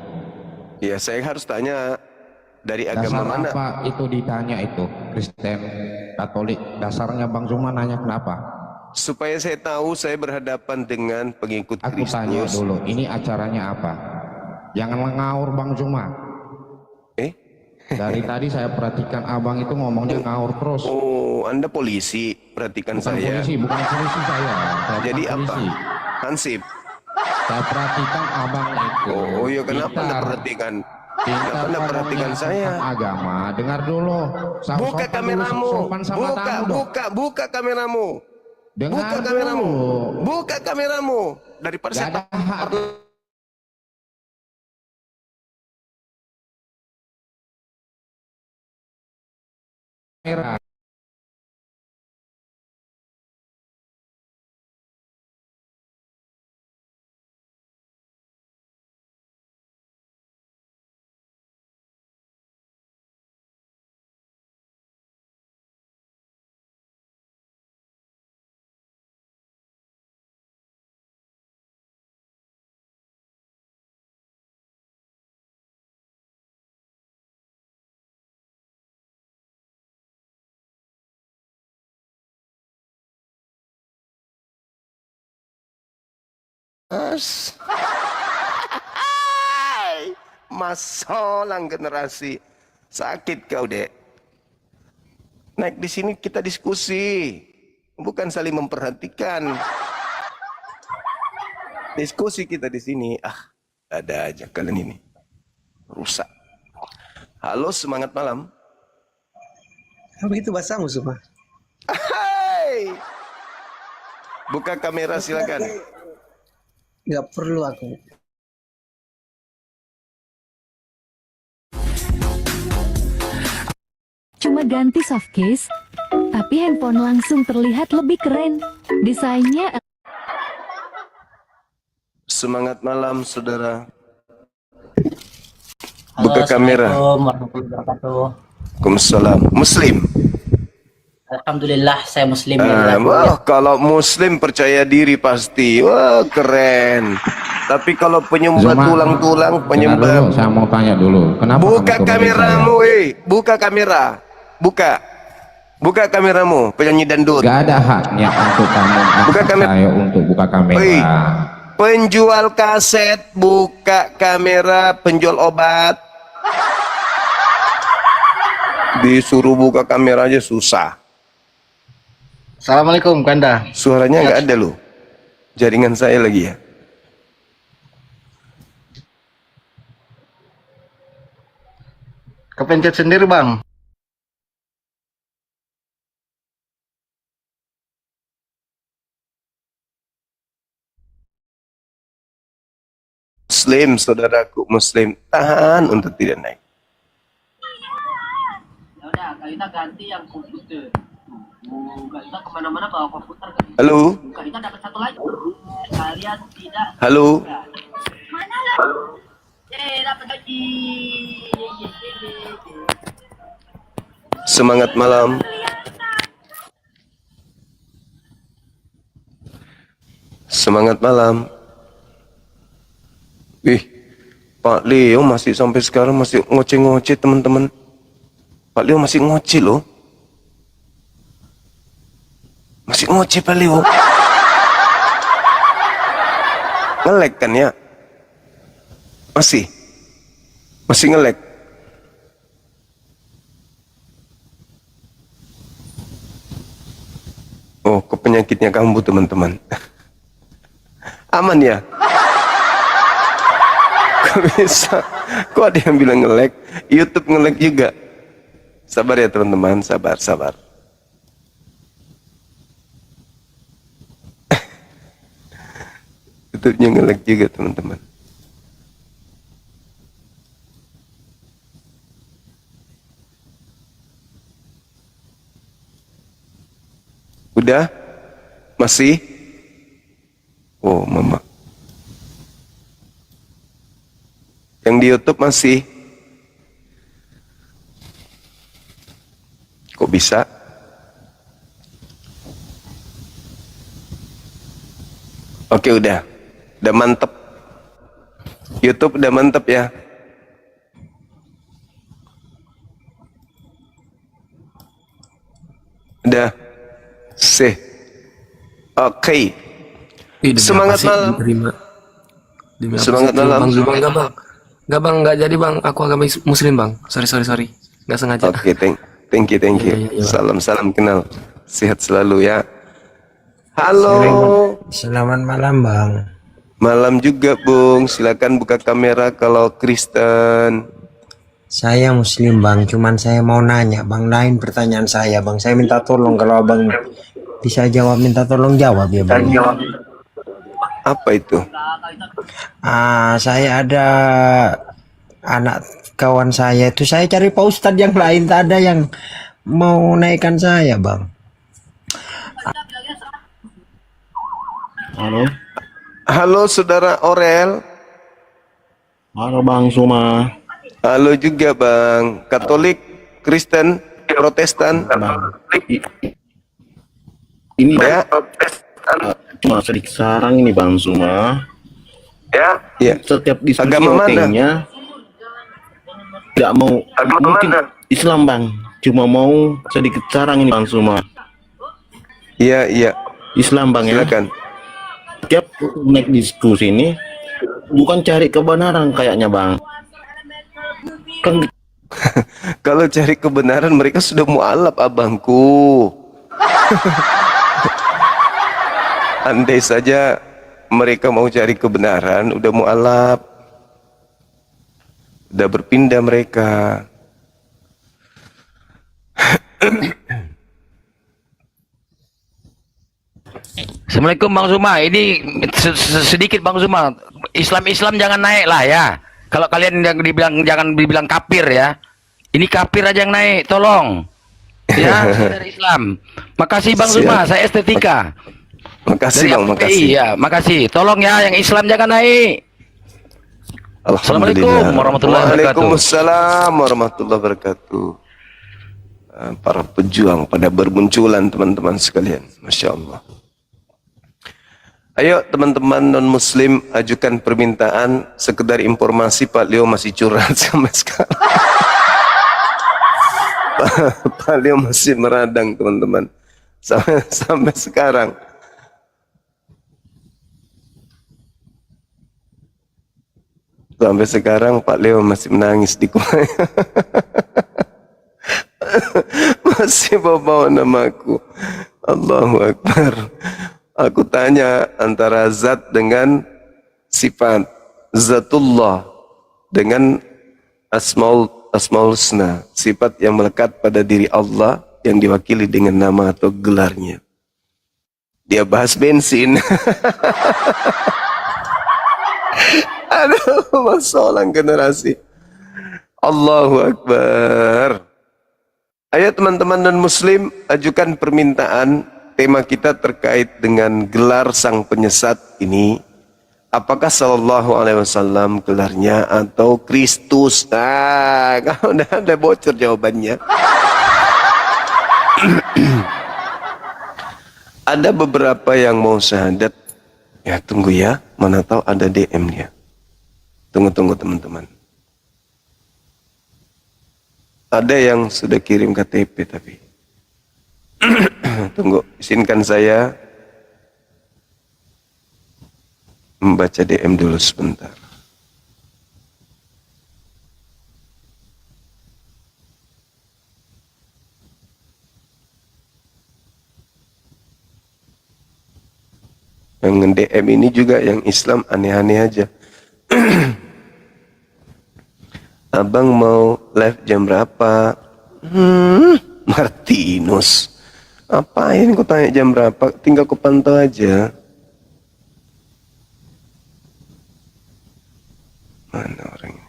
Ya saya harus tanya dari agama
Dasar
mana?
apa itu ditanya itu? Kristen, Katolik. Dasarnya Bang Juma nanya kenapa?
Supaya saya tahu saya berhadapan dengan pengikut
Aku tanya
Kristus.
dulu, ini acaranya apa? Jangan ngaur Bang Juma. Dari tadi saya perhatikan abang itu ngomongnya ngaur terus.
Oh, Anda polisi, perhatikan
Bukan
saya.
polisi, bukan polisi saya. Saya
Jadi
bukan
apa?
polisi.
Hansip.
Saya perhatikan abang itu.
Oh, ya kenapa Anda
pintar.
perhatikan?
Pintar
Kenapa Anda
ngomongnya
perhatikan saya?
tentang agama. Dengar dulu.
Buka
Sopan
kameramu.
dulu, sopan sama tamu dong.
Buka kameramu.
Dengar
Buka kameramu.
dulu.
Buka kameramu. Daripada
Gak
saya
ada hak. Merah.
Mas. Masalah generasi. Sakit kau, Dek. Naik di sini kita diskusi. Bukan saling memperhatikan. Diskusi kita di sini. Ada aja kalian ini. Rusak. Halo, semangat malam.
Begitu bahasamu semua.
Hai. Buka kamera silakan.
Nggak perlu aku.
Cuma ganti softcase, tapi handphone langsung terlihat lebih keren. Desainnya
Semangat malam, saudara. Buka kamera. Waalaikumsalam. Muslim.
Alhamdulillah saya muslim.
Wah, kalau muslim percaya diri pasti. Wah, keren. Tapi kalau penyembah
Zuma,
tulang-tulang,
dengar
penyembah.
dulu, saya mau tanya dulu. Kenapa
Buka
kamu ke
kameramu, buka kamera. Buka kameramu, penyanyi dandut.
Gak ada haknya untuk kamu
Buka kamera.
saya untuk buka kamera.
Oi, penjual kaset, buka kamera. Penjual obat, disuruh buka kamera aja susah.
Assalamualaikum Kanda.
Suaranya nggak ada loh. Jaringan saya lagi ya.
Kepencet sendiri bang.
Muslim, saudaraku muslim, tahan untuk tidak naik.
Ya udah, kita ganti yang komputer. Kita kemana-mana bawa komputer.
Halo,
Kita dapat satu lagi. Kalian tidak.
halo.
Mana lah? Dapat lagi.
Semangat malam. Semangat malam. Pak Leo masih sampai sekarang masih ngoceh-ngoceh teman-teman. Pak Leo masih ngoceh loh. Masih ngoceh Pak Leo. Ngelek kan ya? Masih ngelek. Oh, ke penyakitnya kambuh teman-teman. Aman ya? Kok bisa? Kok ada yang bilang ngelek? YouTube ngelek juga. Sabar ya teman-teman, sabar. YouTube-nya ngelek juga teman-teman. Udah? Masih? Oh, mama. Yang di YouTube masih? Kok bisa? Oke, udah mantep. YouTube udah mantep ya. Udah. Oke. Semangat malam. Semangat malam.
Bang Zuma enggak bang. Enggak bang, enggak jadi bang. Aku agama muslim bang. Sorry. Enggak sengaja.
Oke, thank you.
Iya.
Salam kenal. Sehat selalu ya. Halo.
Selamat malam bang.
Malam juga, Bung. Silakan buka kamera kalau Kristen.
Saya muslim bang. Cuman saya mau nanya bang. Lain pertanyaan saya bang. Saya minta tolong kalau abang bisa jawab. Minta tolong jawab ya bang.
Apa itu?
Saya ada anak kawan saya itu, saya cari Pak Ustadz yang lain, tak ada yang mau naikkan saya bang.
Halo saudara Orel.
Halo Bang Zuma.
Halo juga Bang. Katolik, Kristen, Protestan.
Ini
Ya.
cuma sedikit sarang ini Bang Zuma.
Ya.
Setiap diskusi
Agama mana?
OT-nya tidak mau mungkin Islam Bang. Cuma mau sedikit sarang ini Bang Zuma.
Iya.
Islam Bang ya.
Silakan.
tiap naik diskusi ini bukan cari kebenaran kayaknya bang. Kan
Kalau cari kebenaran mereka sudah mualaf abangku. Andai saja mereka mau cari kebenaran, udah mualaf, udah berpindah mereka.
Assalamualaikum Bang Zuma. Ini sedikit Bang Zuma. Islam jangan naik lah ya. Kalau kalian yang dibilang jangan dibilang kafir ya. Ini kafir aja yang naik, tolong. Ya, dari Islam. Makasih Bang Zuma, saya estetika.
Makasih
Dari
Bang,
APPI,
makasih.
ya, makasih. Tolong ya yang Islam jangan naik. Assalamualaikum warahmatullahi wabarakatuh.
Waalaikumsalam warahmatullahi wabarakatuh. Para pejuang pada bermunculan teman-teman sekalian. Masya Allah. Ayo teman-teman non-muslim ajukan permintaan. Sekedar informasi Pak Leo masih curhat sampai sekarang. Pak Leo masih meradang teman-teman. Sampai sekarang. Sampai sekarang Pak Leo masih menangis di kumanya. Masih bawa namaku. Allahu Akbar. Aku tanya antara zat dengan sifat. Zatullah dengan asmaul husna. Sifat yang melekat pada diri Allah yang diwakili dengan nama atau gelarnya. Dia bahas bensin. Aduh, masalah generasi. Allahu Akbar. Ayo teman-teman dan muslim, ajukan permintaan. Tema kita terkait dengan gelar sang penyesat ini. Apakah sallallahu alaihi wasallam gelarnya atau Kristus? Nah, kalau udah ada bocor jawabannya. Ada beberapa yang mau syahadat. Ya tunggu ya, mana tahu ada DM dia. Tunggu teman-teman. Ada yang sudah kirim KTP tapi. Tunggu, izinkan saya membaca DM dulu sebentar. Yang nge-DM ini juga yang Islam aneh-aneh aja. Abang mau live jam berapa? Martinus. Apain kau tanya jam berapa? Tinggal kau pantau aja. Mana orang ini?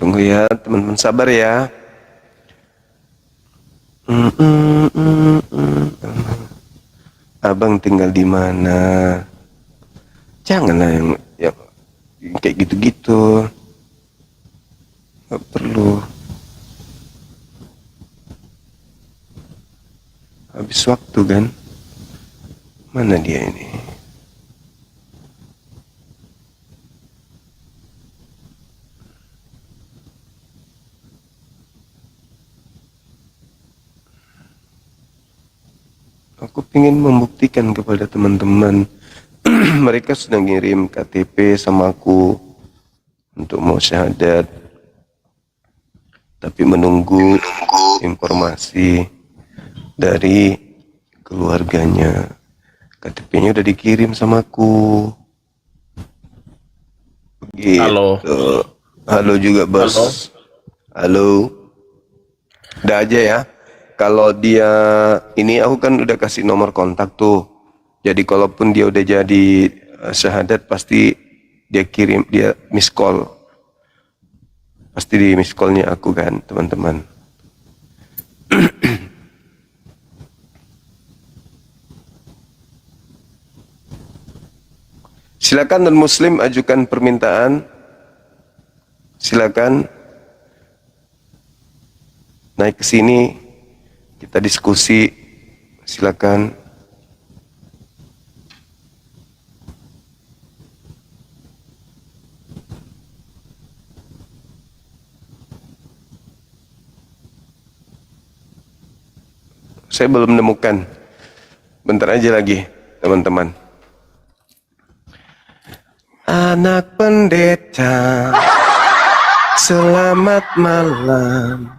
Tunggu ya, teman-teman sabar ya. Abang tinggal di mana? Janganlah yang kayak gitu-gitu. Gak perlu. Habis waktu kan? Mana dia ini? Aku ingin membuktikan kepada teman-teman. Mereka sudah ngirim KTP sama aku untuk mau syahadat. Tapi menunggu informasi dari keluarganya. KTP-nya udah dikirim sama aku. Gitu.
Halo.
Halo juga bos. Halo. Udah aja ya. Kalau dia ini aku kan udah kasih nomor kontak tuh. Jadi kalaupun dia udah jadi syahadat pasti dia kirim, dia miss call. Pasti di miss callnya aku kan teman-teman. Silakan non muslim ajukan permintaan. Silakan naik ke sini. Kita diskusi, silakan. saya belum menemukan. Bentar aja lagi, teman-teman. Anak pendeta, selamat malam.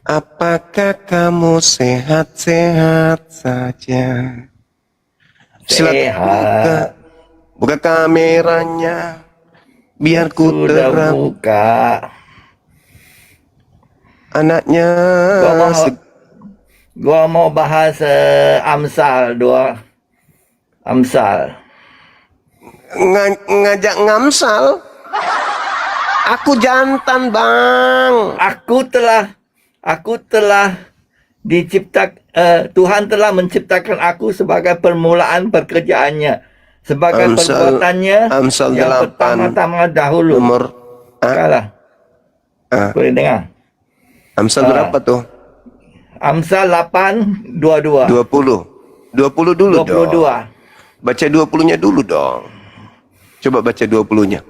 Apakah kamu sehat-sehat saja? Silakan buka kameranya, biar ku terbuka. Anaknya
Gua mau bahas Amsal 2. Amsal.
Ngajak ngamsal? Aku jantan, Bang.
Aku telah Tuhan telah menciptakan aku sebagai permulaan pekerjaannya, sebagai perbuatannya
Amsal
yang
8
pertama-tama dahulu.
nomor
Kalah. Boleh dengar?
Amsal berapa tuh?
Amsal 8, 22.
20 dulu
22.
dong. Baca 20-nya dulu dong. Coba baca 20-nya.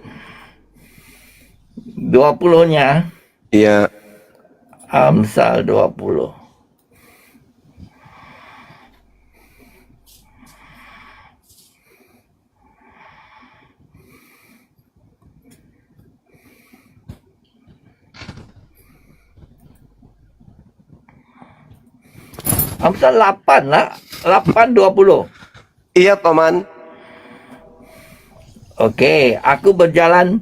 20-nya
Iya.
Amsal 20. Amsal 8 lah. 8:20.
Iya, Paman.
Okey, aku berjalan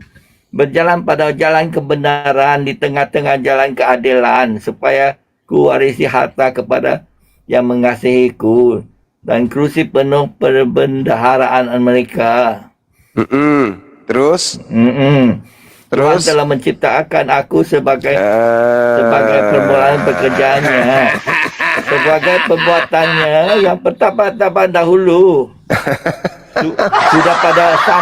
pada jalan kebenaran di tengah-tengah jalan keadilan supaya ku warisi harta kepada yang mengasihiku dan kerusi penuh perbendaharaan mereka.
Terus?
Tuhan telah menciptakan aku sebagai permulaan pekerjaannya, sebagai perbuatannya yang pertama-tama dahulu. Sudah pada apa?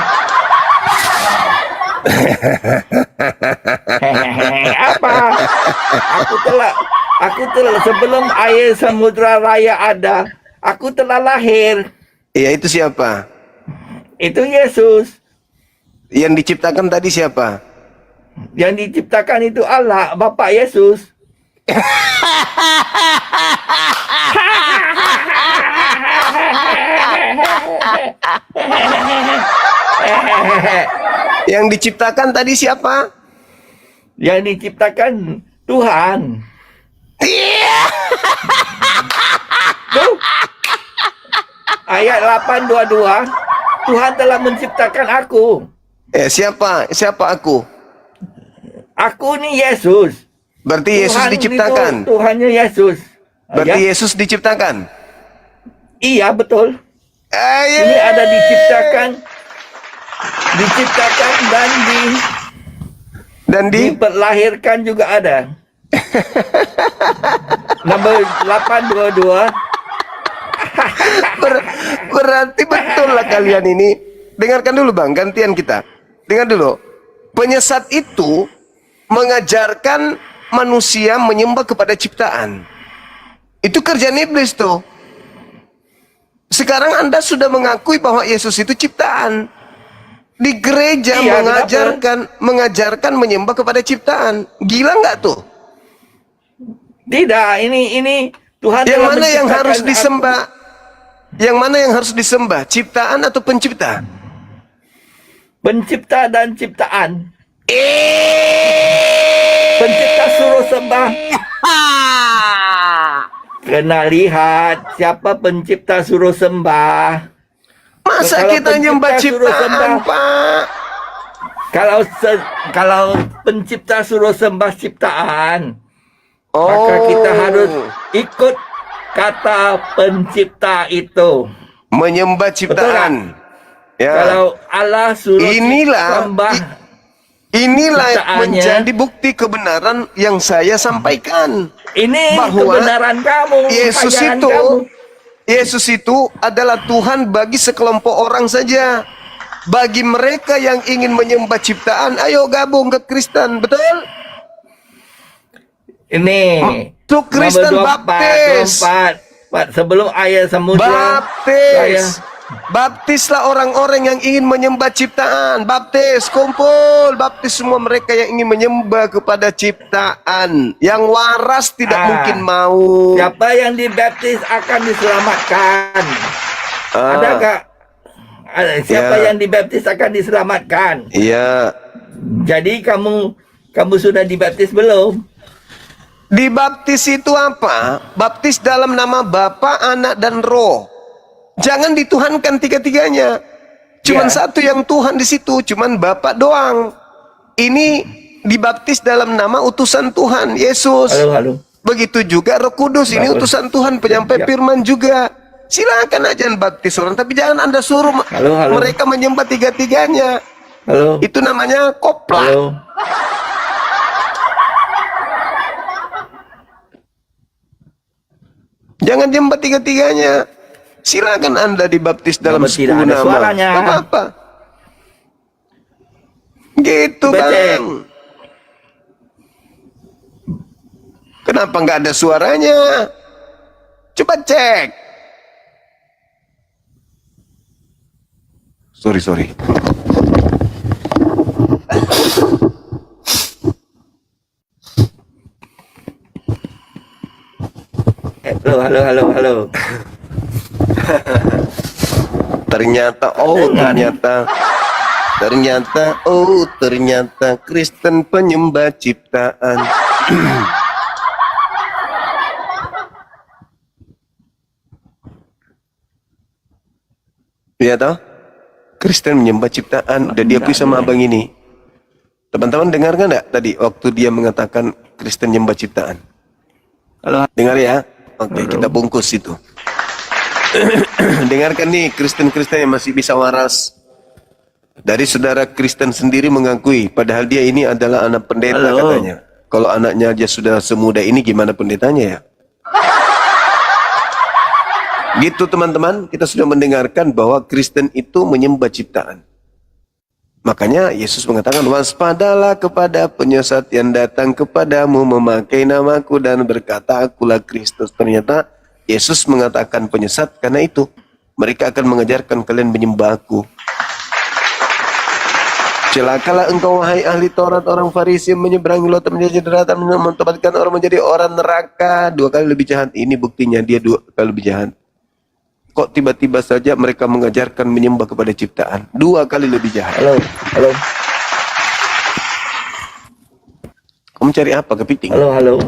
Aku telah sebelum air samudra raya ada, aku telah lahir.
Iya, itu siapa?
Itu Yesus.
Yang diciptakan tadi siapa?
Yang diciptakan itu Allah, Bapa Yesus.
Yang diciptakan tadi siapa?
Yang diciptakan Tuhan. Tuh. Ayat 8:22, Tuhan telah menciptakan aku.
Siapa aku?
Aku ni Yesus.
Berarti Yesus
Tuhan
diciptakan.
Itu, Tuhannya Yesus.
Berarti Yesus diciptakan.
Iya, betul. Ini ada diciptakan dan diperlahirkan juga ada. Nombor 8:22.
Berarti betul lah kalian ini. Dengarkan dulu, Bang, gantian kita. Dengar dulu. Penyesat itu mengajarkan manusia menyembah kepada ciptaan. Itu kerjaan iblis tuh. Sekarang Anda sudah mengakui bahwa Yesus itu ciptaan. Di gereja mengajarkan menyembah kepada ciptaan. Gila nggak tuh?
Tidak, ini Tuhan
yang
telah
mana yang
menciptakan
harus disembah? Yang mana yang harus disembah? Ciptaan atau pencipta?
Pencipta dan ciptaan. Pencipta suruh sembah. Kena lihat siapa pencipta suruh sembah.
Masa kita nyembah ciptaan, Pak?
Kalau pencipta suruh sembah ciptaan, maka kita harus ikut kata pencipta itu.
Menyembah ciptaan.
Ya. Kalau Allah suruh sembah,
inilah menjadi bukti kebenaran yang saya sampaikan.
Ini
bahwa
kebenaran kamu.
Yesus itu adalah Tuhan bagi sekelompok orang saja. Bagi mereka yang ingin menyembah ciptaan, ayo gabung ke Kristen, betul?
Ini
Kristen Baptis.
Sebelum ayat samudra
Baptis. Baptislah orang-orang yang ingin menyembah ciptaan. Baptis, kumpul. Baptis semua mereka yang ingin menyembah kepada ciptaan. Yang waras tidak mungkin mau.
Siapa yang dibaptis akan diselamatkan. Adakah? Siapa yang dibaptis akan diselamatkan.
Iya.
Jadi kamu sudah dibaptis belum?
Dibaptis itu apa? Baptis dalam nama Bapa, Anak, dan Roh. Jangan dituhankan tiga-tiganya. Cuman satu yang Tuhan di situ, cuman Bapa doang. Ini dibaptis dalam nama utusan Tuhan, Yesus.
Halo.
Begitu juga Roh Kudus, ini utusan Tuhan, penyampai firman juga. Silakan aja baptis orang, tapi jangan Anda suruh mereka menyembah tiga-tiganya. Itu namanya koplak. Jangan nyembah tiga-tiganya. Silakan Anda dibaptis dalam 10 nama. Suaranya. Apa-apa. Gitu, Bang. Kenapa nggak ada suaranya? Coba cek. Sorry.
Halo.
Ternyata Kristen penyembah ciptaan. Iya toh? Kristen menyembah ciptaan. Udah diakui sama abang ini. Teman-teman dengarkan enggak tadi waktu dia mengatakan Kristen menyembah ciptaan? Dengar ya. Oke, kita bungkus itu. Dengarkan nih Kristen-Kristen yang masih bisa waras. Dari saudara Kristen sendiri mengakui, padahal dia ini adalah anak pendeta katanya. Kalau anaknya aja sudah semuda ini, gimana pendetanya ya? Gitu teman-teman, kita sudah mendengarkan bahwa Kristen itu menyembah ciptaan. Makanya Yesus mengatakan, waspadalah kepada penyesat yang datang kepadamu memakai namaku dan berkata, akulah Kristus. Ternyata Yesus mengatakan penyesat karena itu. Mereka akan mengajarkan kalian menyembah aku. Celakalah engkau wahai ahli Taurat, orang Farisi menyeberangi lautan menjadi daratan, mentobatkan orang menjadi orang neraka. 2 kali lebih jahat. Ini buktinya dia 2 kali lebih jahat. Kok tiba-tiba saja mereka mengajarkan menyembah kepada ciptaan? 2 kali lebih jahat.
Halo.
Kamu cari apa, kepiting?
Halo.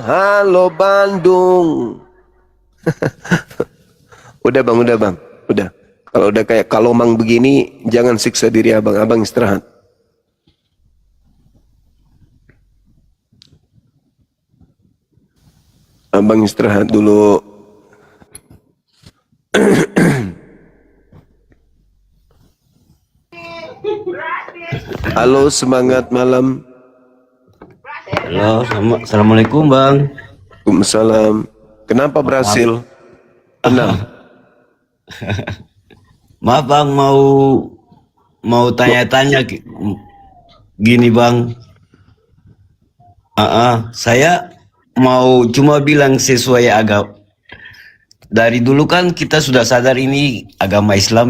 Halo Bandung. Udah bang. Kalau udah kayak kalomang begini, jangan siksa diri abang istirahat. Abang istirahat dulu. Halo, semangat malam.
Halo, assalamualaikum bang.
Waalaikumsalam. Kenapa berhasil? Tenang.
Maaf bang, mau tanya-tanya gini bang. Saya mau cuma bilang sesuai agama. Dari dulu kan kita sudah sadar ini agama Islam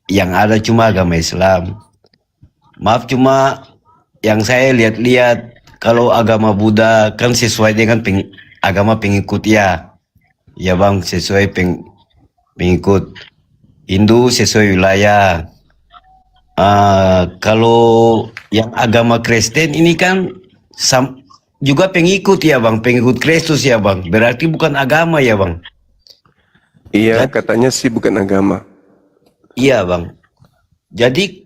yang ada cuma agama Islam. Maaf, cuma yang saya lihat-lihat kalau agama Buddha kan sesuai dengan agama pengikut ya bang, sesuai pengikut. Hindu sesuai wilayah. Kalau yang agama Kristen ini kan juga pengikut ya bang, pengikut Kristus ya bang, berarti bukan agama ya bang?
Iya, katanya sih bukan agama.
Iya bang, jadi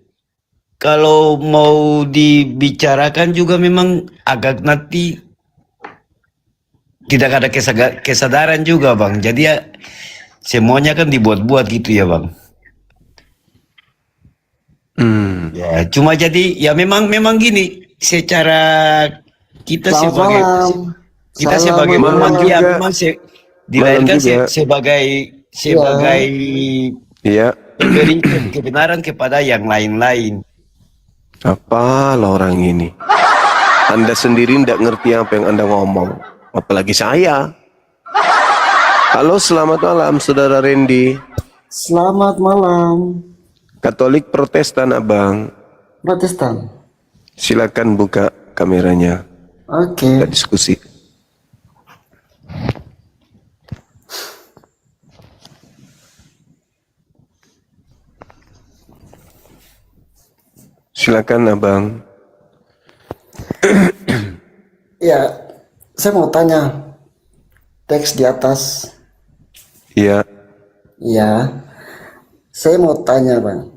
kalau mau dibicarakan juga memang agak nanti tidak ada kesadaran juga bang, jadi ya semuanya kan dibuat-buat gitu ya bang. Ya cuma jadi ya memang gini, secara kita sebagai manusia memang dilahirkan sebagai
Iya.
pemberi kebenaran kepada yang lain-lain.
Apalah orang ini. Anda sendiri tidak ngerti apa yang Anda ngomong. Apalagi saya. Halo, selamat malam, Saudara Randy.
Selamat malam.
Katolik Protestan, Abang.
Protestan.
Silakan buka kameranya.
Oke.
Kita diskusi. Silakan, Abang.
Ya, saya mau tanya teks di atas.
Iya.
Ya, saya mau tanya Bang.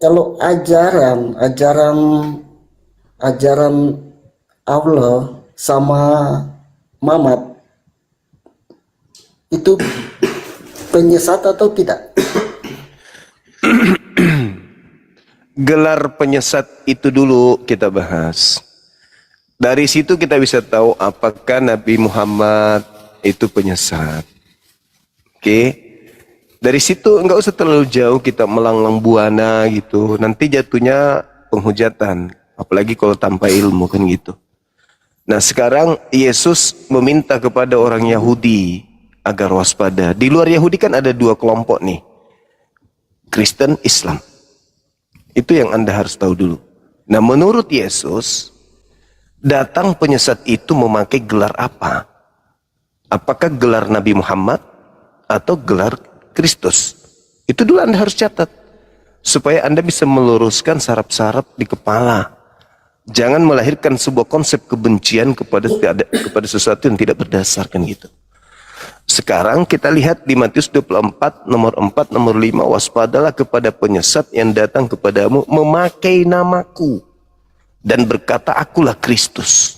Kalau ajaran Allah sama Mamat itu penyesat atau tidak?
Gelar penyesat itu dulu kita bahas. Dari situ kita bisa tahu apakah Nabi Muhammad itu penyesat. Oke. Dari situ enggak usah terlalu jauh kita melanglang buana gitu. Nanti jatuhnya penghujatan. Apalagi kalau tanpa ilmu kan gitu. Nah sekarang Yesus meminta kepada orang Yahudi agar waspada. Di luar Yahudi kan ada dua kelompok nih. Kristen, Islam. Itu yang Anda harus tahu dulu. Nah menurut Yesus, datang penyesat itu memakai gelar apa? Apakah gelar Nabi Muhammad atau gelar Kristus? Itu dulu Anda harus catat. Supaya Anda bisa meluruskan saraf-saraf di kepala. Jangan melahirkan sebuah konsep kebencian kepada sesuatu yang tidak berdasarkan gitu. Sekarang kita lihat di Matius 24, nomor 4, nomor 5. Waspadalah kepada penyesat yang datang kepadamu memakai namaku. Dan berkata, akulah Kristus.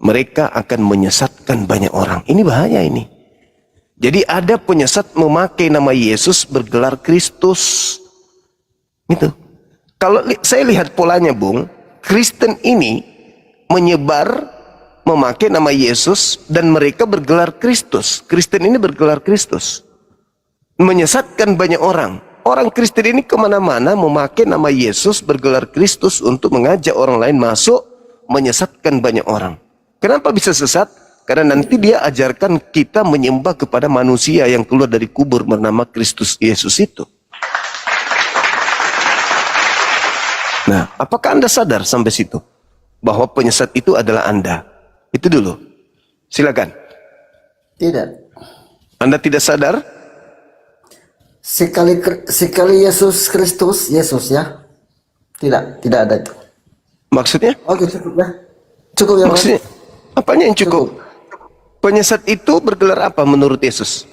Mereka akan menyesatkan banyak orang. Ini bahaya ini. Jadi ada penyesat memakai nama Yesus bergelar Kristus. Gitu. Kalau saya lihat polanya Bung, Kristen ini menyebar memakai nama Yesus dan mereka bergelar Kristus. Kristen ini bergelar Kristus. Menyesatkan banyak orang. Orang Kristen ini kemana-mana memakai nama Yesus bergelar Kristus untuk mengajak orang lain masuk, menyesatkan banyak orang. Kenapa bisa sesat? Karena nanti dia ajarkan kita menyembah kepada manusia yang keluar dari kubur bernama Kristus Yesus itu. Nah, apakah Anda sadar sampai situ? Bahwa penyesat itu adalah Anda. Itu dulu. Silakan.
Tidak.
Anda tidak sadar?
Sekali Yesus Kristus, Yesus ya. Tidak ada itu.
Maksudnya?
Oke, cukup ya. Cukup ya.
Maksudnya, apanya yang cukup? Penyesat itu bergelar apa menurut Yesus?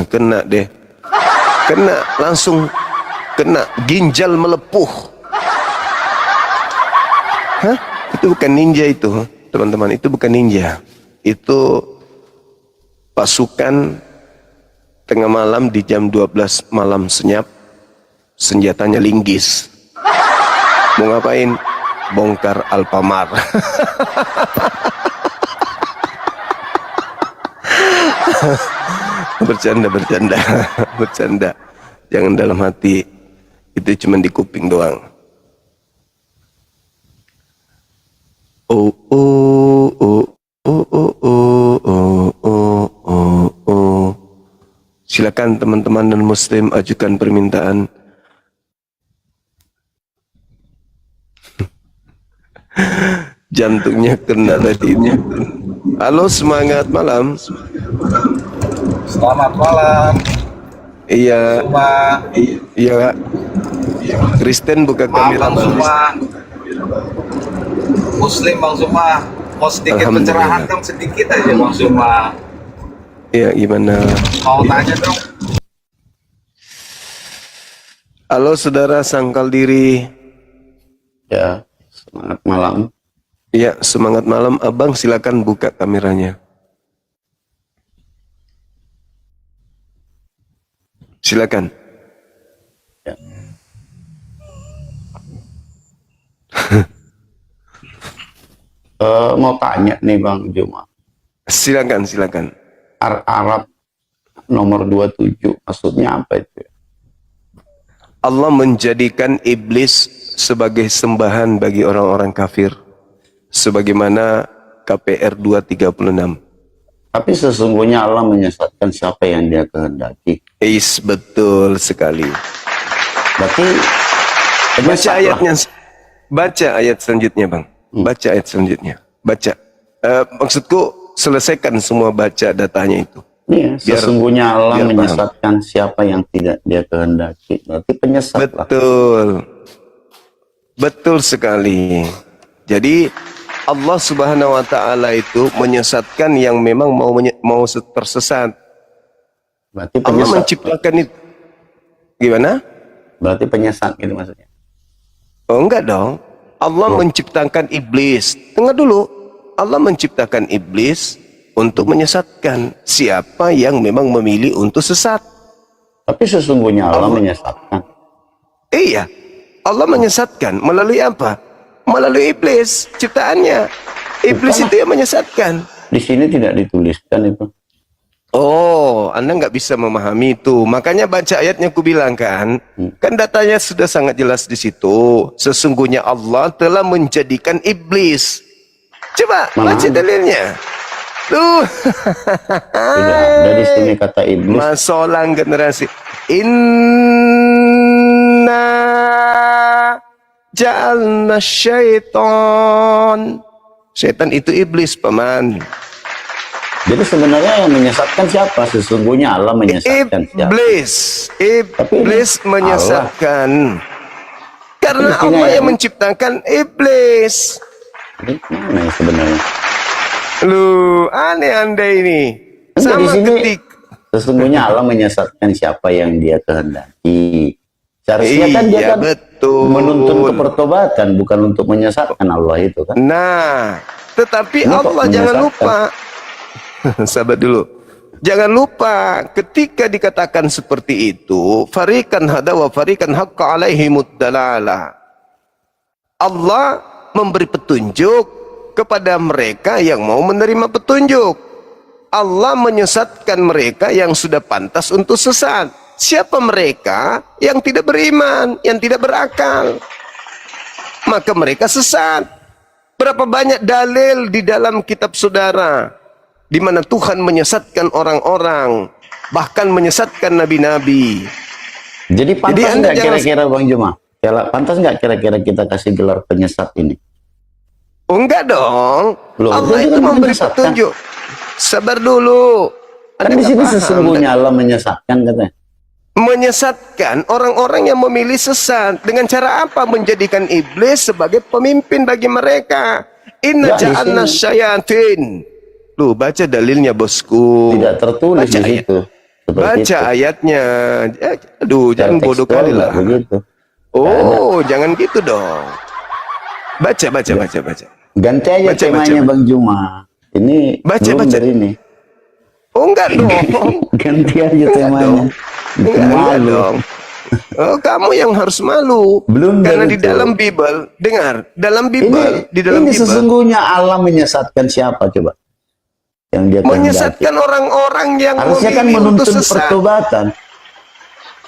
Kena deh. Kena, langsung kena. Ginjal melepuh. Hah? Itu bukan ninja itu, teman-teman. Itu bukan ninja. Itu pasukan tengah malam di jam 12 malam senyap. Senjatanya linggis. Mau ngapain? Bongkar Alfamart. Bercanda. Jangan dalam hati. Itu cuma di kuping doang. Silakan teman-teman dan muslim ajukan permintaan. Jantungnya kena tadi. Halo, semangat malam.
Selamat malam.
Iya. Iya. Kristen buka kamera.
Bang Suma. Muslim Bang Suma. Mau sedikit pencerahan dong, sedikit aja Bang Suma.
Iya, gimana?
Mau tanya dong.
Halo saudara sangkal diri.
Ya, semangat malam.
Iya, semangat malam. Abang silakan buka kameranya. Silakan.
Ya. Mau tanya nih Bang Juma.
Silakan, silakan.
Arab nomor 27 maksudnya apa itu?
Allah menjadikan iblis sebagai sembahan bagi orang-orang kafir. Sebagaimana KPR 236.
Tapi sesungguhnya Allah menyesatkan siapa yang dia kehendaki.
Betul sekali.
Berarti
Baca ayatnya. Baca ayat selanjutnya, Bang. Baca ayat selanjutnya. Baca. Maksudku selesaikan semua baca datanya itu.
Iya,
Biar-
sesungguhnya Allah
biar paham.
menyesatkan siapa yang tidak dia kehendaki. Berarti penyesat lah.
Betul. Betul sekali. Jadi Allah Subhanahu wa taala itu menyesatkan yang memang mau tersesat.
Berarti
Allah
penyesat.
menciptakan itu. Gimana?
Berarti penyesat gitu maksudnya.
Oh, enggak dong. Allah menciptakan iblis. Dengar dulu. Allah menciptakan iblis untuk menyesatkan siapa yang memang memilih untuk sesat.
Tapi sesungguhnya Allah menyesatkan.
Iya. Allah menyesatkan melalui apa? Melalui iblis ciptaannya. Iblis itu yang menyesatkan.
Di sini tidak dituliskan itu.
Oh, Anda nggak bisa memahami itu. Makanya baca ayatnya aku bilang kan. Kan datanya sudah sangat jelas di situ. Sesungguhnya Allah telah menjadikan iblis. Coba baca dalilnya. Tuh.
Tidak ada di sini kata iblis.
Masolang generasi. Inna ja'alna syaitan. Syaitan itu iblis, paman.
Jadi sebenarnya yang menyesatkan siapa? Sesungguhnya Allah menyesatkan siapa?
Iblis menyesatkan. Karena
Tapi di sini
Allah yang
ayatnya-
menciptakan iblis.
Ini mana yang sebenarnya?
Lu aneh Anda ini.
Enggak, di
Sama
sini
ketik.
sesungguhnya Allah menyesatkan siapa yang dia kehendaki. Seharusnya kan dia
Iya,
kan
betul.
menuntun ke pertobatan, bukan untuk menyesatkan Allah itu kan.
Nah, tetapi
Ini kok
Allah jangan
menyesatkan?
lupa. Sabar dulu. Jangan lupa ketika dikatakan seperti itu, farikan hada wa farikan haqqa alaihimud dalalah. Allah memberi petunjuk kepada mereka yang mau menerima petunjuk. Allah menyesatkan mereka yang sudah pantas untuk sesat. Siapa mereka yang tidak beriman, yang tidak berakal? Maka mereka sesat. Berapa banyak dalil di dalam kitab saudara di mana Tuhan menyesatkan orang-orang, bahkan menyesatkan nabi-nabi.
Jadi pantas
Anda
nggak
jangan-
kira-kira Bang Juma? Pantas nggak kira-kira kita kasih gelar penyesat ini?
Oh, enggak dong.
Loh,
Allah
itu
itu
kan
memberi
menyesatkan.
petunjuk. Sabar dulu.
Kan
Anda
di
nggak
sini
paham.
sesungguhnya Allah menyesatkan katanya.
Menyesatkan orang-orang yang memilih sesat. Dengan cara apa? Menjadikan iblis sebagai pemimpin bagi mereka. Inna
Nggak, di
ja'alna
sini.
syayatin. Lu baca dalilnya, bosku.
Tidak tertulis
Baca
di
ayat.
situ. Seperti
Baca
itu.
ayatnya. Aduh, jangan
Secara
bodoh
tekstual
kali
nggak
lah.
begitu.
Oh, jangan gitu dong. Baca.
Ganti aja
Baca,
temanya
baca.
Bang Juma. Ini
Baca,
belum
baca.
dari ini.
Oh, enggak dong.
Ganti aja temanya.
dong.
Bikin
Enggak
malu.
dong. Oh, kamu yang harus malu.
Belum
Karena
dari
di
itu.
dalam Bible, dengar, dalam Bible, di dalam
ini
Bible
sesungguhnya Allah menyesatkan siapa coba? Yang dia kehendaki.
menyesatkan orang-orang yang
Harusnya kan
memilih untuk
menuntun
sesat.
pertobatan.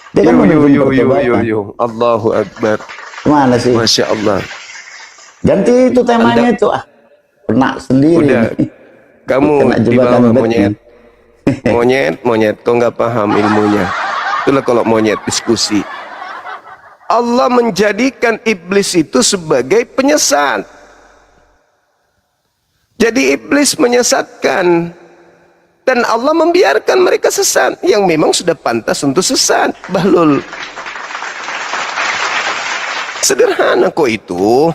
Dia kan menuntun pertobatan.
Allahu Akbar.
Mana sih?
Masya Allah.
Ganti itu temanya itu. Kena sendiri.
Udah.
nih.
Kamu
Kena
di
jebakan
bawah
Batman.
monyet. Kau nggak paham ilmunya. Itulah kalau monyet diskusi. Allah menjadikan iblis itu sebagai penyesat. Jadi iblis menyesatkan. Dan Allah membiarkan mereka sesat. Yang memang sudah pantas untuk sesat. Bahlul. Sederhana kok itu.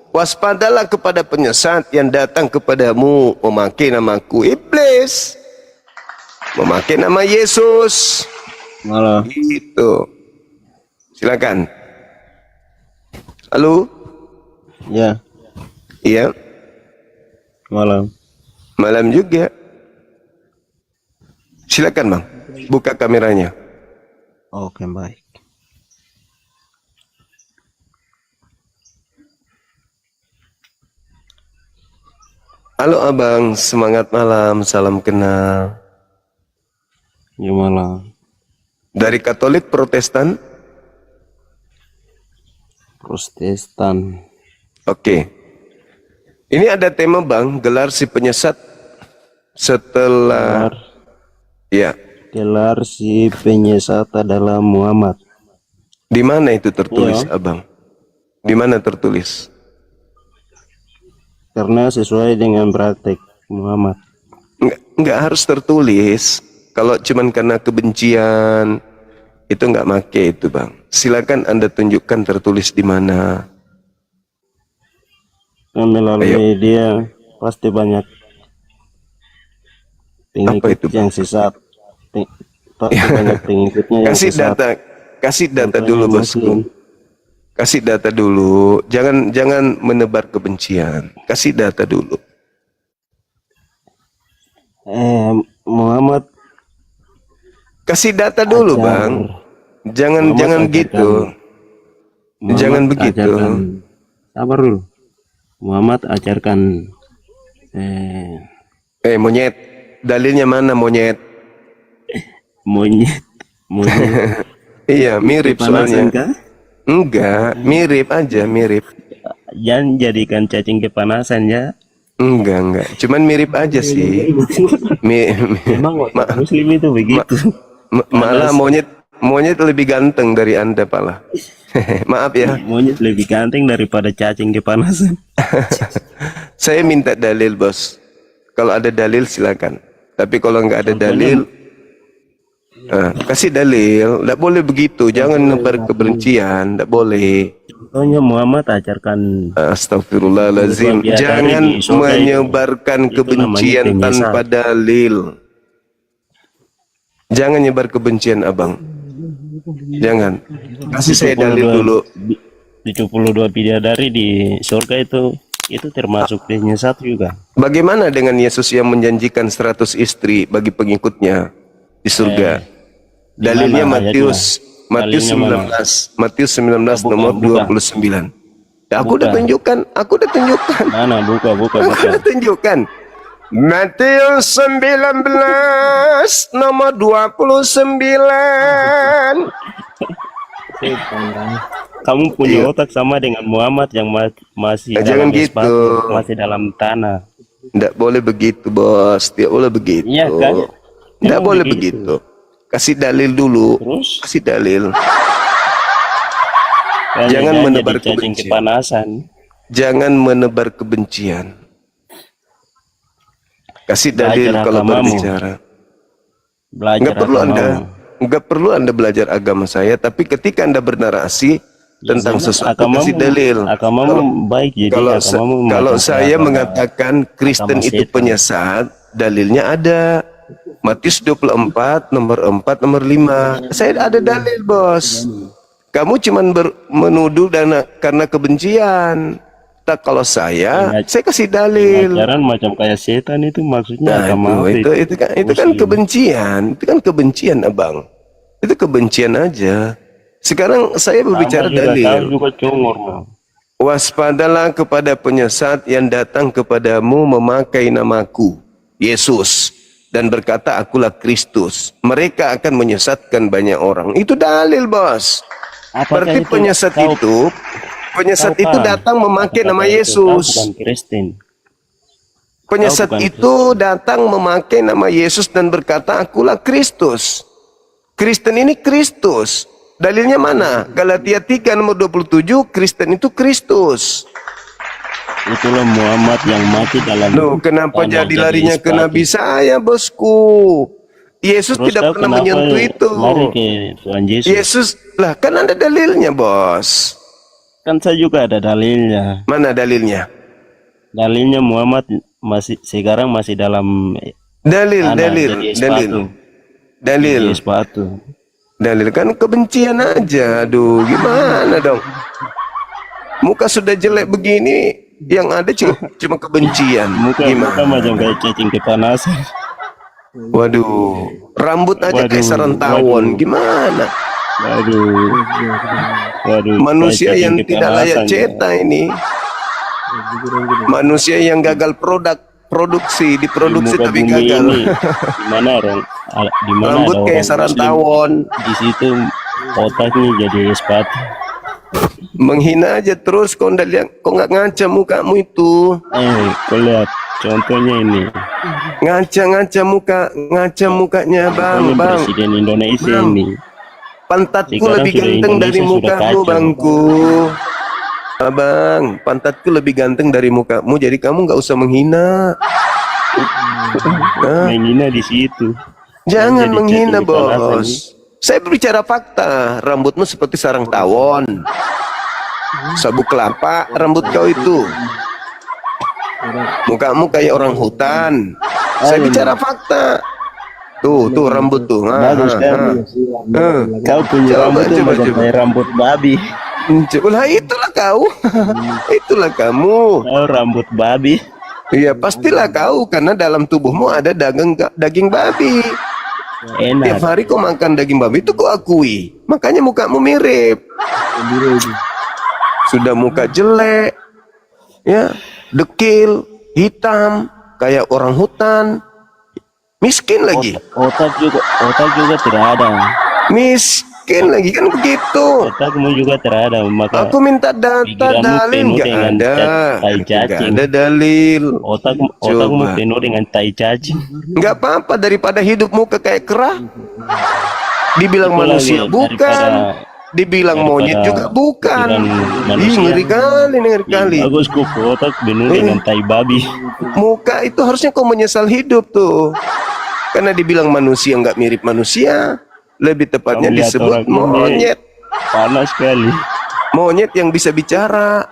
Waspadalah kepada penyesat yang datang kepadamu memakai namaku iblis. Memakai nama Yesus.
Malah.
Gitu. Silakan. Halo?
Ya,
Iya.
malam.
Malam juga. Silakan, Bang. Buka kameranya.
Oke, baik.
Halo abang, semangat malam, salam kenal.
Gimana?
Dari Katolik Protestan?
Protestan.
Oke. Ini ada tema bang, gelar si penyesat setelah ya.
Gelar si penyesat adalah Muhammad.
Di mana itu tertulis
Iya.
abang? Di mana tertulis?
Karena sesuai dengan praktek Muhammad.
Nggak harus tertulis. Kalau cuman karena kebencian itu nggak make itu bang. Silakan anda tunjukkan tertulis di mana.
Melalui dia pasti banyak pengikut
itu,
yang sesat. Pasti banyak pengikutnya yang
Kasih
sesat.
kasih data
Contohnya
dulu
Muslim.
bosku. Kasih data dulu. Jangan menebar kebencian. Kasih data dulu.
Muhammad.
Kasih data dulu bang. Jangan
Muhammad
gitu.
Muhammad
Jangan begitu.
Sabar dulu. Muhammad ajarkan
Monyet. Dalilnya mana monyet?
monyet.
Iya, mirip
Kepanasan
soalnya.
kah?
Enggak, mirip aja, mirip.
Jangan jadikan cacing kepanasan ya.
Enggak. Cuman mirip aja sih.
Emang Muslim itu begitu.
Malah monyet lebih ganteng dari Anda, pala. Maaf ya.
Monyet lebih ganteng daripada cacing kepanasan.
Saya minta dalil, bos. Kalau ada dalil silakan. Tapi kalau nggak ada dalil, kasih dalil. Nggak boleh begitu. Jangan nebar kebencian. Nggak boleh.
Contohnya Muhammad ajarkan.
Astagfirullahaladzim. Jangan menyebarkan kebencian tanpa dalil. Jangan nyebar kebencian, abang. Jangan. Kasih saya dalil dulu.
72 bidadari di surga itu termasuk penyesat juga.
Bagaimana dengan Yesus yang menjanjikan 100 istri bagi pengikutnya di surga? Dalilnya Matius 19. Matius 19 nomor 29. Ya, aku udah tunjukkan.
Mana buka.
Aku udah tunjukkan. Matius 19 nomor 29.
Kamu punya otak sama dengan Muhammad yang masih
Jangan
dalam
gitu.
sepatu, masih dalam tanah.
Nggak boleh begitu, bos. Tidak boleh begitu.
Iya kan?
Nggak
Emang
boleh
begitu.
begitu. Kasih dalil dulu.
Terus?
Kasih dalil.
Jangan
menebar
jadi cacing
kebencian.
kepanasan.
Jangan menebar kebencian. Kasih dalil
Belajar
kalau
agamamu.
berbicara.
Belajar
Nggak perlu anda belajar agama saya, tapi ketika anda bernarasi tentang sesuatu, kasih dalil.
Agamamu baik, jadi
Kalau saya mengatakan Kristen itu penyesat, dalilnya ada. Matius 24 nomor 4 nomor 5. Saya ada dalil, bos. Kamu cuman menuduh karena kebencian. Tak, kalau saya kasih dalil.
Ajaran macam kayak setan itu maksudnya agama
itu kan kebencian. Itu kan kebencian, abang. Itu kebencian aja. Sekarang saya berbicara dalil. Waspadalah kepada penyesat yang datang kepadamu memakai namaku, Yesus, dan berkata, akulah Kristus. Mereka akan menyesatkan banyak orang. Itu dalil, bos. Berarti penyesat itu datang memakai nama Yesus. Penyesat itu datang memakai nama Yesus dan berkata, akulah Kristus. Kristen ini Kristus. Dalilnya mana? Galatia 3 nomor 27, Kristen itu Kristus.
Itulah Muhammad yang mati dalam.
Loh, kenapa jadi larinya ke Nabi saya, bosku? Yesus
Terus
tidak pernah menyentuh itu.
Lari ke Tuhan Yesus.
Yesus, lah kan ada dalilnya, bos.
Kan saya juga ada dalilnya.
Mana dalilnya?
Dalilnya Muhammad sekarang masih dalam
dalil.
Sepatu.
Dalil kan kebencian aja. Aduh, gimana dong? Muka sudah jelek begini, yang ada cuma kebencian.
Muka macam kayak cacing kepanasan.
Waduh, rambut aja kayak sarang tawon. Gimana?
Waduh.
Manusia yang tidak layak cetak ini. Manusia yang gagal produk diproduksi
muka
tapi
bumi
gagal.
ini di mana orang di mana
Rambut
ada
kayak
orang
sarang
muslim,
tawon.
di situ otaknya jadi sepatu.
Menghina aja terus, kau nggak lihat, kau nggak ngaca mukamu itu.
Kau lihat contohnya ini.
Ngaca mukanya
Contohnya Presiden Indonesia
Bang.
ini.
Pantatku
Sekarang
lebih
sudah
ganteng dari
Indonesia sudah
mukamu,
kacau.
bangku. Abang, pantatku lebih ganteng dari mukamu, jadi kamu nggak usah menghina. Hah?
Menghina di situ.
Jangan
Jadi
menghina,
jadi alasan
bos. Saya berbicara fakta. Rambutmu seperti sarang tawon. Sabuk kelapa rambut kau itu. Mukamu kayak orang hutan. Saya bicara fakta. Tuh rambut tuh.
Bagus kan? Kau punya rambut tuh macam kayak rambut babi.
Lah itulah kau. Itulah kamu.
Oh, rambut babi.
Iya, pastilah kau karena dalam tubuhmu ada daging babi.
Enak.
Tiap hari kau makan daging babi itu kau akui. Makanya mukamu mirip. Sudah muka jelek, ya, dekil, hitam, kayak orang hutan, miskin lagi.
Otak juga tidak ada.
Miskin lagi kan begitu.
Otakmu juga tidak ada. Maka
Aku minta data
pikiranmu
dalil
penuh
nggak
dengan
ada.
tai
Nggak
cacing.
ada dalil.
Otakmu
Coba.
penuh dengan tai cacing.
Nggak apa-apa daripada hidupmu kayak kerah. Dibilang
Itu
manusia
lagi
bukan. Dibilang monyet juga bukan.
pikiran
Ih,
manusia.
ngeri kali.
Bagus kok otak penuh dengan tai babi.
Muka itu harusnya kau menyesal hidup tuh. Karena dibilang manusia nggak mirip manusia. Lebih tepatnya
Kamu lihat
disebut
orang ini.
monyet.
Panas sekali.
Monyet yang bisa bicara.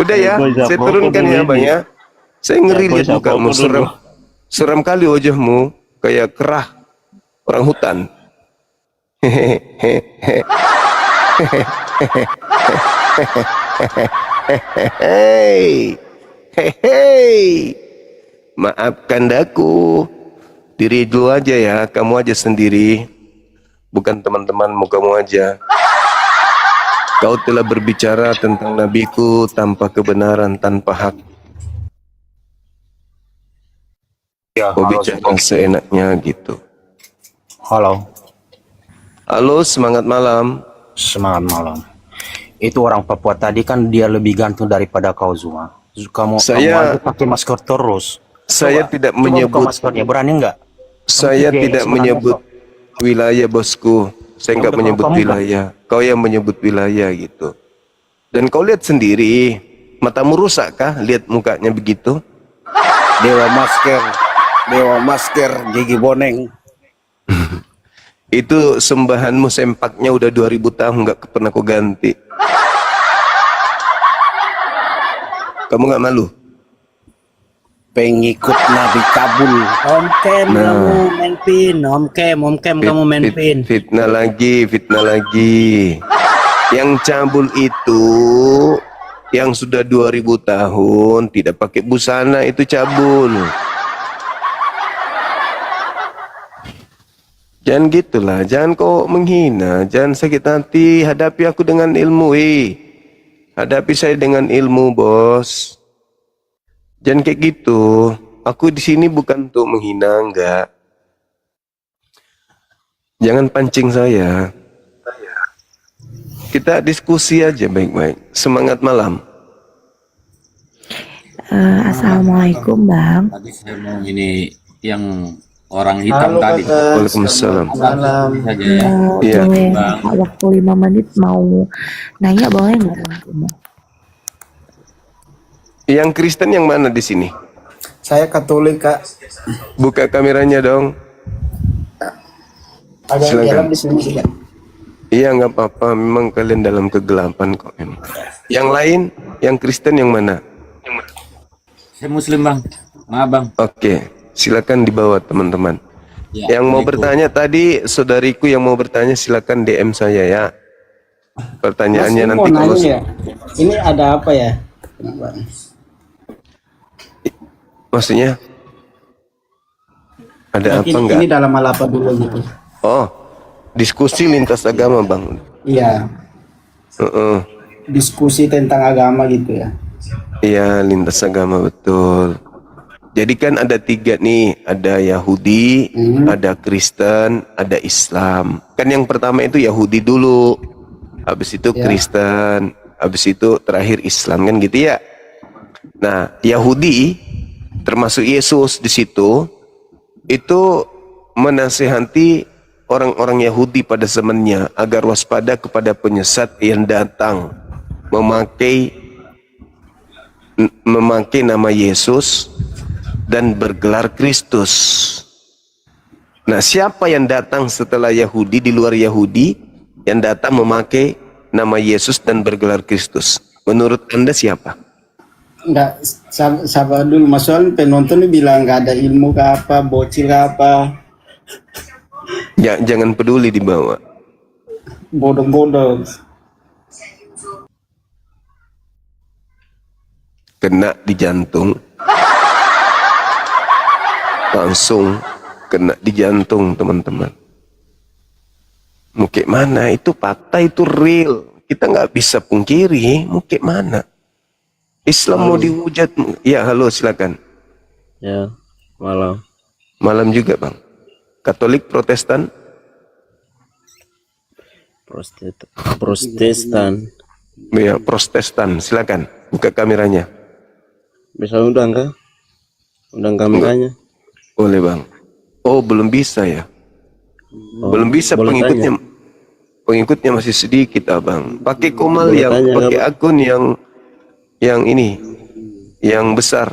Udah ya,
Boy,
saya
Zapo,
turunkan ya
dulu
bang
ini.
ya. Saya ngeri
Boy,
lihat
Zapo,
mukamu,
dulu.
serem. Serem kali wajahmu, kayak kerah orang hutan. Hei, maafkan daku. Diri dulu aja ya, kamu aja sendiri. Bukan teman-temanmu, kamu aja. Kau telah berbicara tentang nabiku tanpa kebenaran, tanpa hak. Kau bicara seenaknya gitu.
Halo.
Halo, semangat malam.
Semangat malam. Itu orang Papua tadi kan dia lebih gantung daripada kau Zuma. Kamu aja pakai masker terus.
Saya tidak menyebut
buka maskernya, berani nggak?
Saya
Kamu
tidak
semangat
menyebut wilayah, bosku. Saya nggak menyebut
kamu
wilayah. Kau yang menyebut wilayah gitu. Dan kau lihat sendiri, matamu rusak kah? Lihat mukanya begitu.
Dewa masker, gigi boneng.
Itu sembahanmu sempaknya udah 2000 tahun nggak pernah kau ganti. Kamu nggak malu?
Pengikut Nabi Kabul.
Om Kem kamu main pin, Om Kem kamu main pin.
Fitnah lagi. Yang cabul itu yang sudah 2000 tahun tidak pakai busana itu cabul. Jangan gitulah, jangan kau menghina, jangan sakit hati, hadapi aku dengan ilmu, hadapi saya dengan ilmu, bos. Jangan kayak gitu. Aku di sini bukan untuk menghina, enggak. Jangan pancing saya. Kita diskusi aja baik-baik. Semangat malam.
Assalamualaikum Bang.
Tadi saya mau ini yang orang hitam tadi.
Waalaikumsalam.
Saja ya.
Iya.
Waktu 5 menit mau nanya boleh nggak Bang?
Yang Kristen yang mana di sini?
Saya Katolik, Kak.
Buka kameranya dong.
Agak
Silakan.
dalam di sini sih, Kak.
Iya, nggak apa-apa. Memang kalian dalam kegelapan kok. Memang. Yang lain, yang Kristen yang mana?
Saya Muslim Bang. Maaf Bang.
Oke, silakan dibawa teman-teman.
Ya,
yang mau bertanya tadi, saudariku yang mau bertanya silakan DM saya ya. Pertanyaannya nanti kalau
Ini ada apa ya?
maksudnya ada apa enggak?
Ini dalam hal apa dulu gitu?
Oh, diskusi lintas agama bang.
Iya. Diskusi tentang agama gitu ya.
Iya, lintas agama betul. Jadi kan ada 3 nih, ada Yahudi, ada Kristen, ada Islam. Kan yang pertama itu Yahudi dulu, habis itu Kristen, habis itu terakhir Islam, kan gitu ya. Nah, Yahudi termasuk Yesus di situ itu menasihati orang-orang Yahudi pada zamannya agar waspada kepada penyesat yang datang memakai nama Yesus dan bergelar Kristus. Nah, siapa yang datang setelah Yahudi di luar Yahudi yang datang memakai nama Yesus dan bergelar Kristus? Menurut Anda siapa?
Enggak, sabar dulu. Maksudnya penonton ini bilang nggak ada ilmu ke apa, bocil ke apa.
Ya, jangan peduli dibawa.
Bodoh-bodoh.
Kena di jantung. Langsung kena di jantung, teman-teman. Mau kayak mana? Itu fakta, itu real. Kita nggak bisa pungkiri. Mau kayak mana? Islam mau dihujat. Ya, halo, silakan.
Ya, malam.
Malam juga, Bang. Katolik, Protestan?
Protestan.
Ya, Protestan. Silakan, buka kameranya.
Bisa undang kah? Undang kameranya.
Boleh, Bang. Oh, belum bisa ya? Belum bisa, pengikutnya. Pengikutnya masih sedikit, Abang. Pakai komal yang, pakai akun yang ini, yang besar,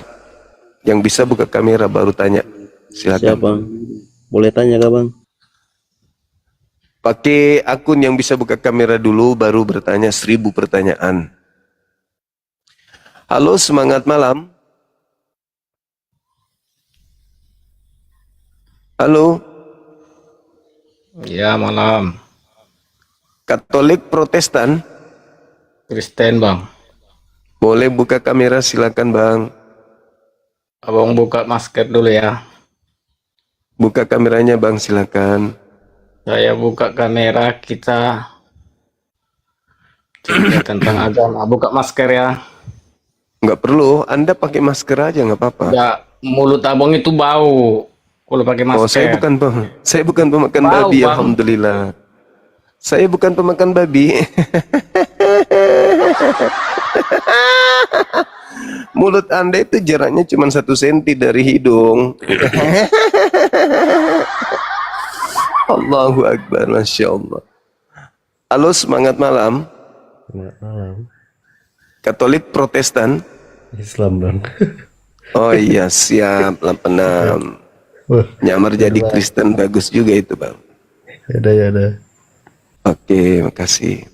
yang bisa buka kamera baru tanya. Silakan.
Siapa? Boleh tanya kah, Bang?
Pakai akun yang bisa buka kamera dulu, baru bertanya 1000 pertanyaan. Halo, semangat malam. Halo.
Ya, malam.
Katolik, Protestan?
Kristen, Bang.
Boleh buka kamera, silakan, Bang.
Abang buka masker dulu ya.
Buka kameranya, Bang, silakan.
Saya buka kamera, kita cerita tentang agama. Buka masker ya.
Nggak perlu, Anda pakai masker aja, nggak apa-apa.
Ya, mulut abang itu bau kalau pakai masker.
Oh, saya bukan pemakan
Bau,
babi,
Bang.
alhamdulillah. Saya bukan pemakan babi. Mulut Anda itu jaraknya cuma 1 senti dari hidung. Allahu Akbar, Masya Allah. Halo, semangat malam.
Malam.
Katolik, Protestan?
Islam, Bang.
Oh iya, siap, 86. Nyamar jadi Kristen, bagus juga itu, Bang.
Ada.
Oke, makasih.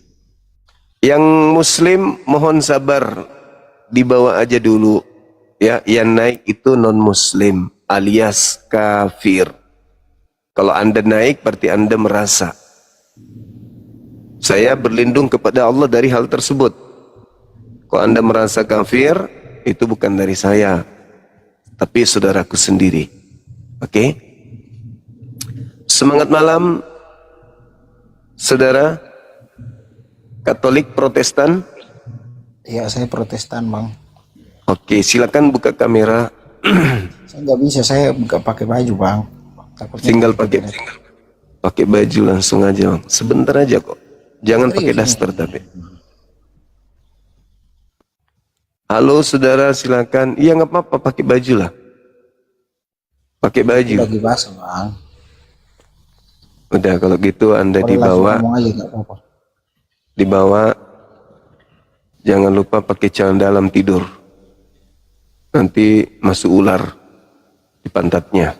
Yang Muslim mohon sabar, dibawa aja dulu. Ya, yang naik itu non-Muslim alias kafir. Kalau Anda naik berarti Anda merasa. Saya berlindung kepada Allah dari hal tersebut. Kalau Anda merasa kafir, itu bukan dari saya, tapi saudaraku sendiri. Oke? Semangat malam, saudara. Katolik, Protestan?
Ya, saya Protestan, Bang.
Oke, silakan buka kamera.
Saya nggak bisa, saya buka pakai baju, Bang. Takutnya
Tinggal pakai baju langsung aja, Bang. Sebentar aja kok. Jangan pakai daster tapi. Halo saudara, silakan. Iya, nggak apa-apa, pakai baju lah. Pakai baju.
lagi basah, Bang.
Udah, kalau gitu Anda
Boleh
dibawa.
langsung ngomong aja, nggak apa-apa.
Dibawa. Jangan lupa pakai celana dalam tidur. Nanti masuk ular di pantatnya.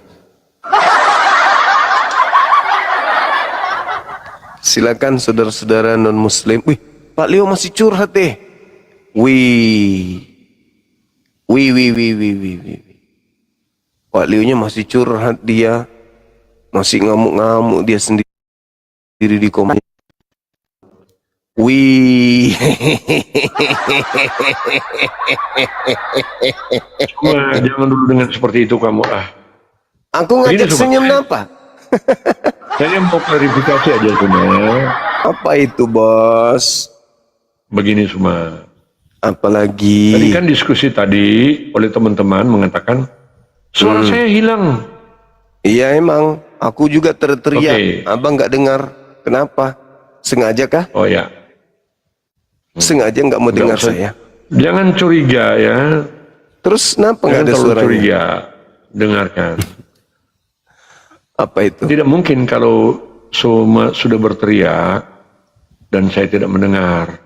Silakan saudara-saudara non-muslim. Wih, Pak Leo masih curhat deh. Wih. Pak Leo-nya masih curhat dia. Masih ngamuk-ngamuk dia sendiri di komen. Wih.
Jangan dulu dengan seperti itu kamu.
Aku ngajak senyum apa?
Saya mau klarifikasi aja cuma.
Apa itu, Bos?
Begini cuma.
Apalagi?
Tadi kan diskusi tadi oleh teman-teman mengatakan Suara saya hilang.
Iya emang, aku juga teriak.
Oke.
Abang nggak dengar. Kenapa? Sengaja kah?
Oh ya.
Sengaja nggak mau dengar saya.
Jangan curiga ya.
Terus kenapa nggak ada
terlalu
suaranya?
curiga. Dengarkan.
Apa itu?
Tidak mungkin kalau sudah berteriak dan saya tidak mendengar.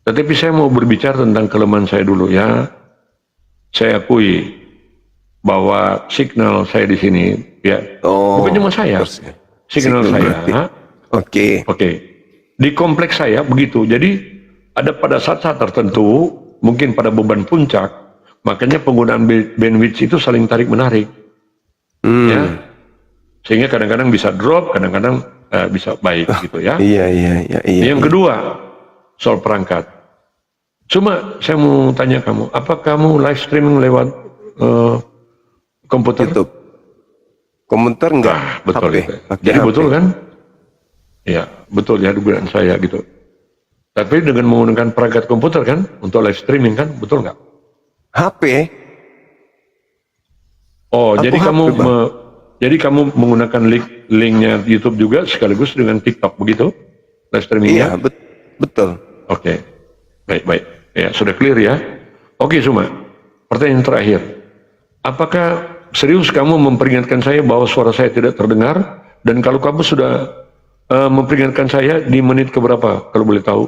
Tetapi saya mau berbicara tentang kelemahan saya dulu ya. Saya akui bahwa signal saya di sini ya, bukan cuma saya. Signal saya. Oke. Di kompleks saya begitu. Jadi ada pada saat-saat tertentu, mungkin pada beban puncak, makanya penggunaan bandwidth itu saling tarik menarik. Ya. Sehingga kadang-kadang bisa drop, kadang-kadang bisa baik gitu ya.
Iya.
Yang kedua, soal perangkat. Cuma saya mau tanya kamu, apa kamu live streaming lewat komputer?
YouTube. Komputer enggak?
Betul.
HP.
Jadi
HP.
betul kan? Ya, betul ya dugaan saya gitu. Tapi dengan menggunakan perangkat komputer kan, untuk live streaming kan, betul nggak?
HP.
Oh,
Aku
jadi
HP,
kamu
Bang.
jadi kamu menggunakan linknya YouTube juga sekaligus dengan TikTok begitu? Live streamingnya?
Iya, betul.
Oke. Baik. Ya, sudah clear ya. Oke, Suma. Pertanyaan terakhir. Apakah serius kamu memperingatkan saya bahwa suara saya tidak terdengar? Dan kalau kamu sudah memperingatkan saya di menit keberapa? Kalau boleh tahu,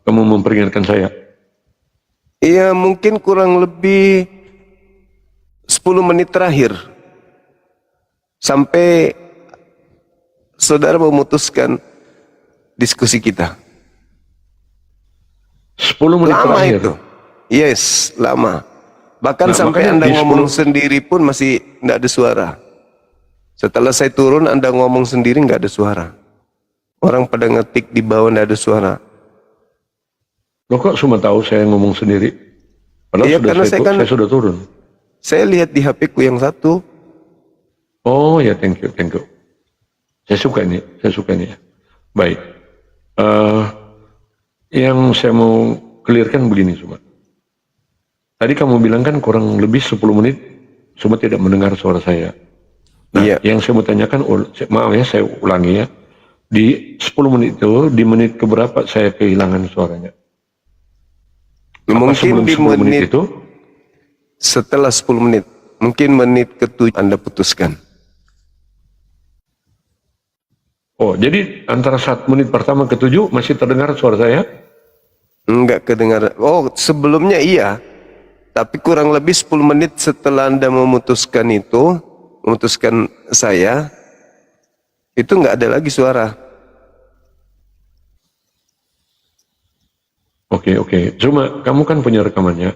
kamu memperingatkan saya.
Iya, mungkin kurang lebih 10 menit terakhir. Sampai saudara memutuskan diskusi kita.
10 menit
lama
terakhir.
Itu. Yes, lama. Bahkan
Nah,
sampai
makanya
Anda
di
ngomong sendiri pun masih tidak ada suara. Setelah saya turun, Anda ngomong sendiri nggak ada suara. Orang pada ngetik di bawah nggak ada suara.
Loh kok Suma tahu saya ngomong sendiri? Padahal
Iya,
sudah
karena
saya sudah turun.
Saya lihat di HP ku yang satu.
Oh ya, thank you. Saya suka ini ya. Baik. Yang saya mau clearkan begini, Suma. Tadi kamu bilang kan kurang lebih 10 menit Suma tidak mendengar suara saya. Nah, yang saya mau tanyakan, maaf ya, saya ulangi ya. Di 10 menit itu, di menit keberapa saya kehilangan suaranya?
Mungkin di
10 menit itu?
Setelah 10 menit. Mungkin menit ke-7 Anda putuskan.
Oh, jadi antara 1 menit pertama ke-7 masih terdengar suara saya?
Enggak kedengaran. Oh, sebelumnya iya. Tapi kurang lebih 10 menit setelah Anda memutuskan saya, itu enggak ada lagi suara.
Oke. Cuma kamu kan punya rekamannya?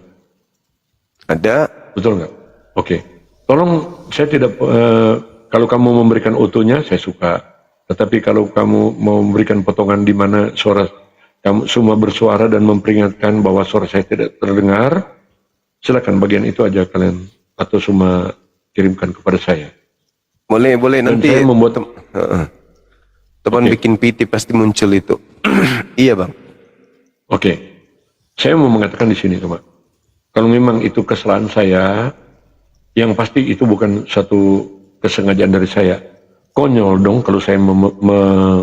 Ada.
Betul nggak? Oke. Tolong, saya tidak, kalau kamu memberikan utuhnya, saya suka. Tetapi kalau kamu mau memberikan potongan di mana suara kamu semua bersuara dan memperingatkan bahwa suara saya tidak terdengar, silakan bagian itu aja kalian atau semua kirimkan kepada saya.
Boleh nanti.
Saya membuat
teman bikin PT pasti muncul itu. Iya, Bang.
Oke. Saya mau mengatakan di sini, coba. Kalau memang itu kesalahan saya, yang pasti itu bukan satu kesengajaan dari saya. Konyol dong kalau saya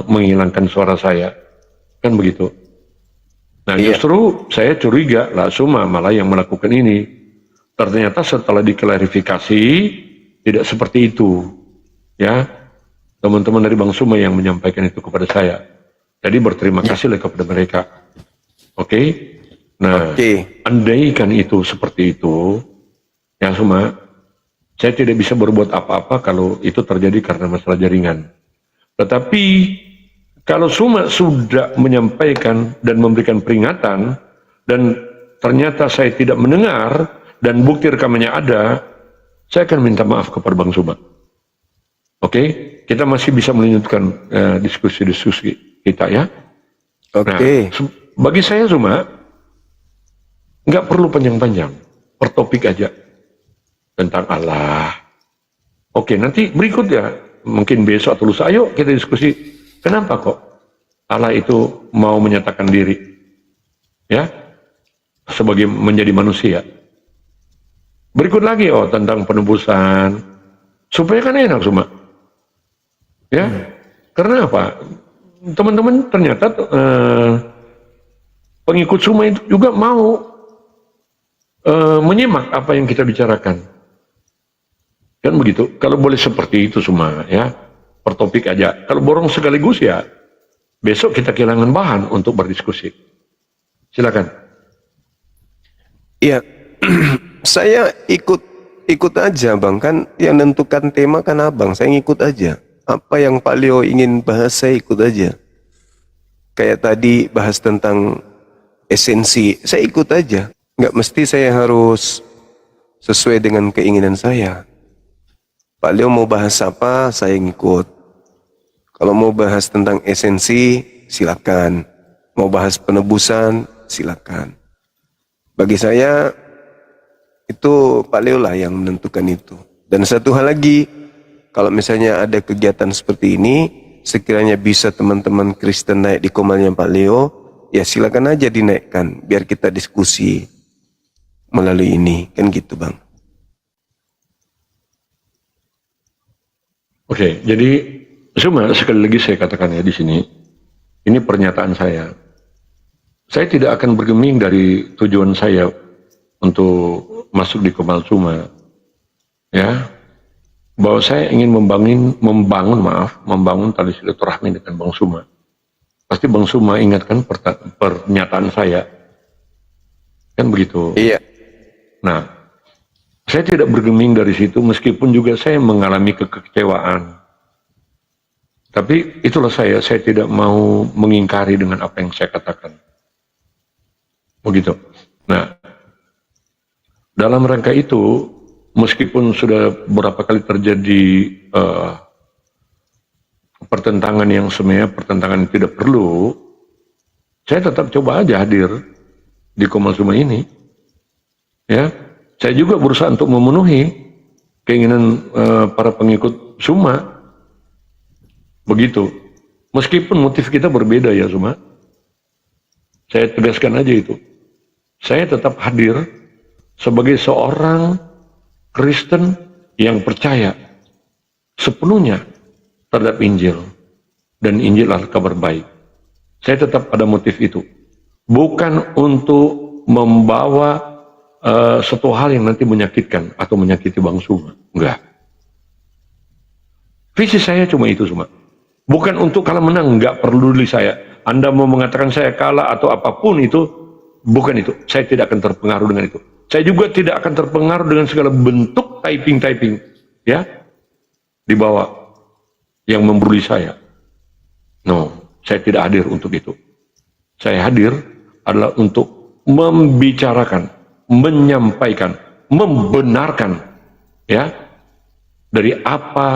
menghilangkan suara saya. Kan begitu. Nah, justru saya curiga lah Suma malah yang melakukan ini. Ternyata setelah diklarifikasi tidak seperti itu. Ya. Teman-teman dari Bang Suma yang menyampaikan itu kepada saya. Jadi berterima kasih kepada mereka. Oke? Nah, andaikan itu seperti itu, ya Suma, saya tidak bisa berbuat apa-apa kalau itu terjadi karena masalah jaringan. Tetapi kalau Suma sudah menyampaikan dan memberikan peringatan dan ternyata saya tidak mendengar dan bukti rekamannya ada, saya akan minta maaf kepada Bang Suma. Oke? Kita masih bisa melanjutkan diskusi-diskusi kita ya. Nah, bagi saya Suma, nggak perlu panjang-panjang, per topik aja. Tentang Allah. Oke, nanti berikutnya, mungkin besok atau lusa, ayo kita diskusi. Kenapa kok Allah itu mau menyatakan diri? Ya, sebagai menjadi manusia. Berikut lagi tentang penebusan, supaya kan enak semua. Ya, karena apa? Teman-teman ternyata pengikut Suma itu juga mau menyimak apa yang kita bicarakan. Kan begitu. Kalau boleh seperti itu semua ya, per topik aja. Kalau borong sekaligus ya, besok kita kehilangan bahan untuk berdiskusi. Silakan.
Iya, saya ikut aja bang, kan yang menentukan tema kan abang, saya ngikut aja. Apa yang Pak Leo ingin bahas saya ikut aja. Kayak tadi bahas tentang esensi, saya ikut aja. Nggak mesti saya harus sesuai dengan keinginan saya. Pak Leo mau bahas apa, saya ngikut. Kalau mau bahas tentang esensi, silakan. Mau bahas penebusan, silakan. Bagi saya, itu Pak Leo lah yang menentukan itu. Dan satu hal lagi, kalau misalnya ada kegiatan seperti ini, sekiranya bisa teman-teman Kristen naik di komalnya Pak Leo, ya silakan aja dinaikkan, biar kita diskusi melalui ini, kan gitu bang.
Oke, jadi cuma sekali lagi saya katakan ya di sini, ini pernyataan saya. Saya tidak akan bergeming dari tujuan saya untuk masuk di Komal Suma, ya, bahwa saya ingin membangun tali silaturahmi dengan Bang Suma. Pasti Bang Suma ingatkan pernyataan saya, kan begitu?
Iya.
Nah. Saya tidak bergeming dari situ, meskipun juga saya mengalami kekecewaan. Tapi itulah saya tidak mau mengingkari dengan apa yang saya katakan. Begitu. Nah, dalam rangka itu, meskipun sudah beberapa kali terjadi pertentangan yang sebenarnya pertentangan yang tidak perlu, saya tetap coba aja hadir di Komal Suma ini. Ya. Saya juga berusaha untuk memenuhi keinginan para pengikut Suma. Begitu. Meskipun motif kita berbeda ya Suma. Saya tegaskan aja itu. Saya tetap hadir sebagai seorang Kristen yang percaya sepenuhnya terhadap Injil. Dan Injil adalah kabar baik. Saya tetap ada motif itu. Bukan untuk membawa satu hal yang nanti menyakitkan atau menyakiti Bang Suma. Enggak. Visi saya cuma itu Suma. Bukan untuk kalah menang, enggak peduli saya. Anda mau mengatakan saya kalah atau apapun itu, bukan itu. Saya tidak akan terpengaruh dengan itu. Saya juga tidak akan terpengaruh dengan segala bentuk typing, ya, di bawah yang membuli saya. No, saya tidak hadir untuk itu. Saya hadir adalah untuk membicarakan, menyampaikan, membenarkan ya dari apa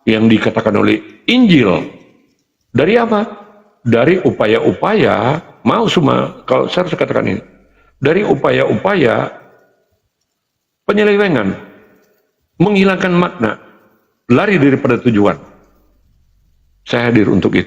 yang dikatakan oleh Injil. Dari apa? Dari upaya-upaya, mau semua, kalau saya harus katakan ini, dari upaya-upaya penyelewengan, menghilangkan makna, lari daripada tujuan. Saya hadir untuk itu.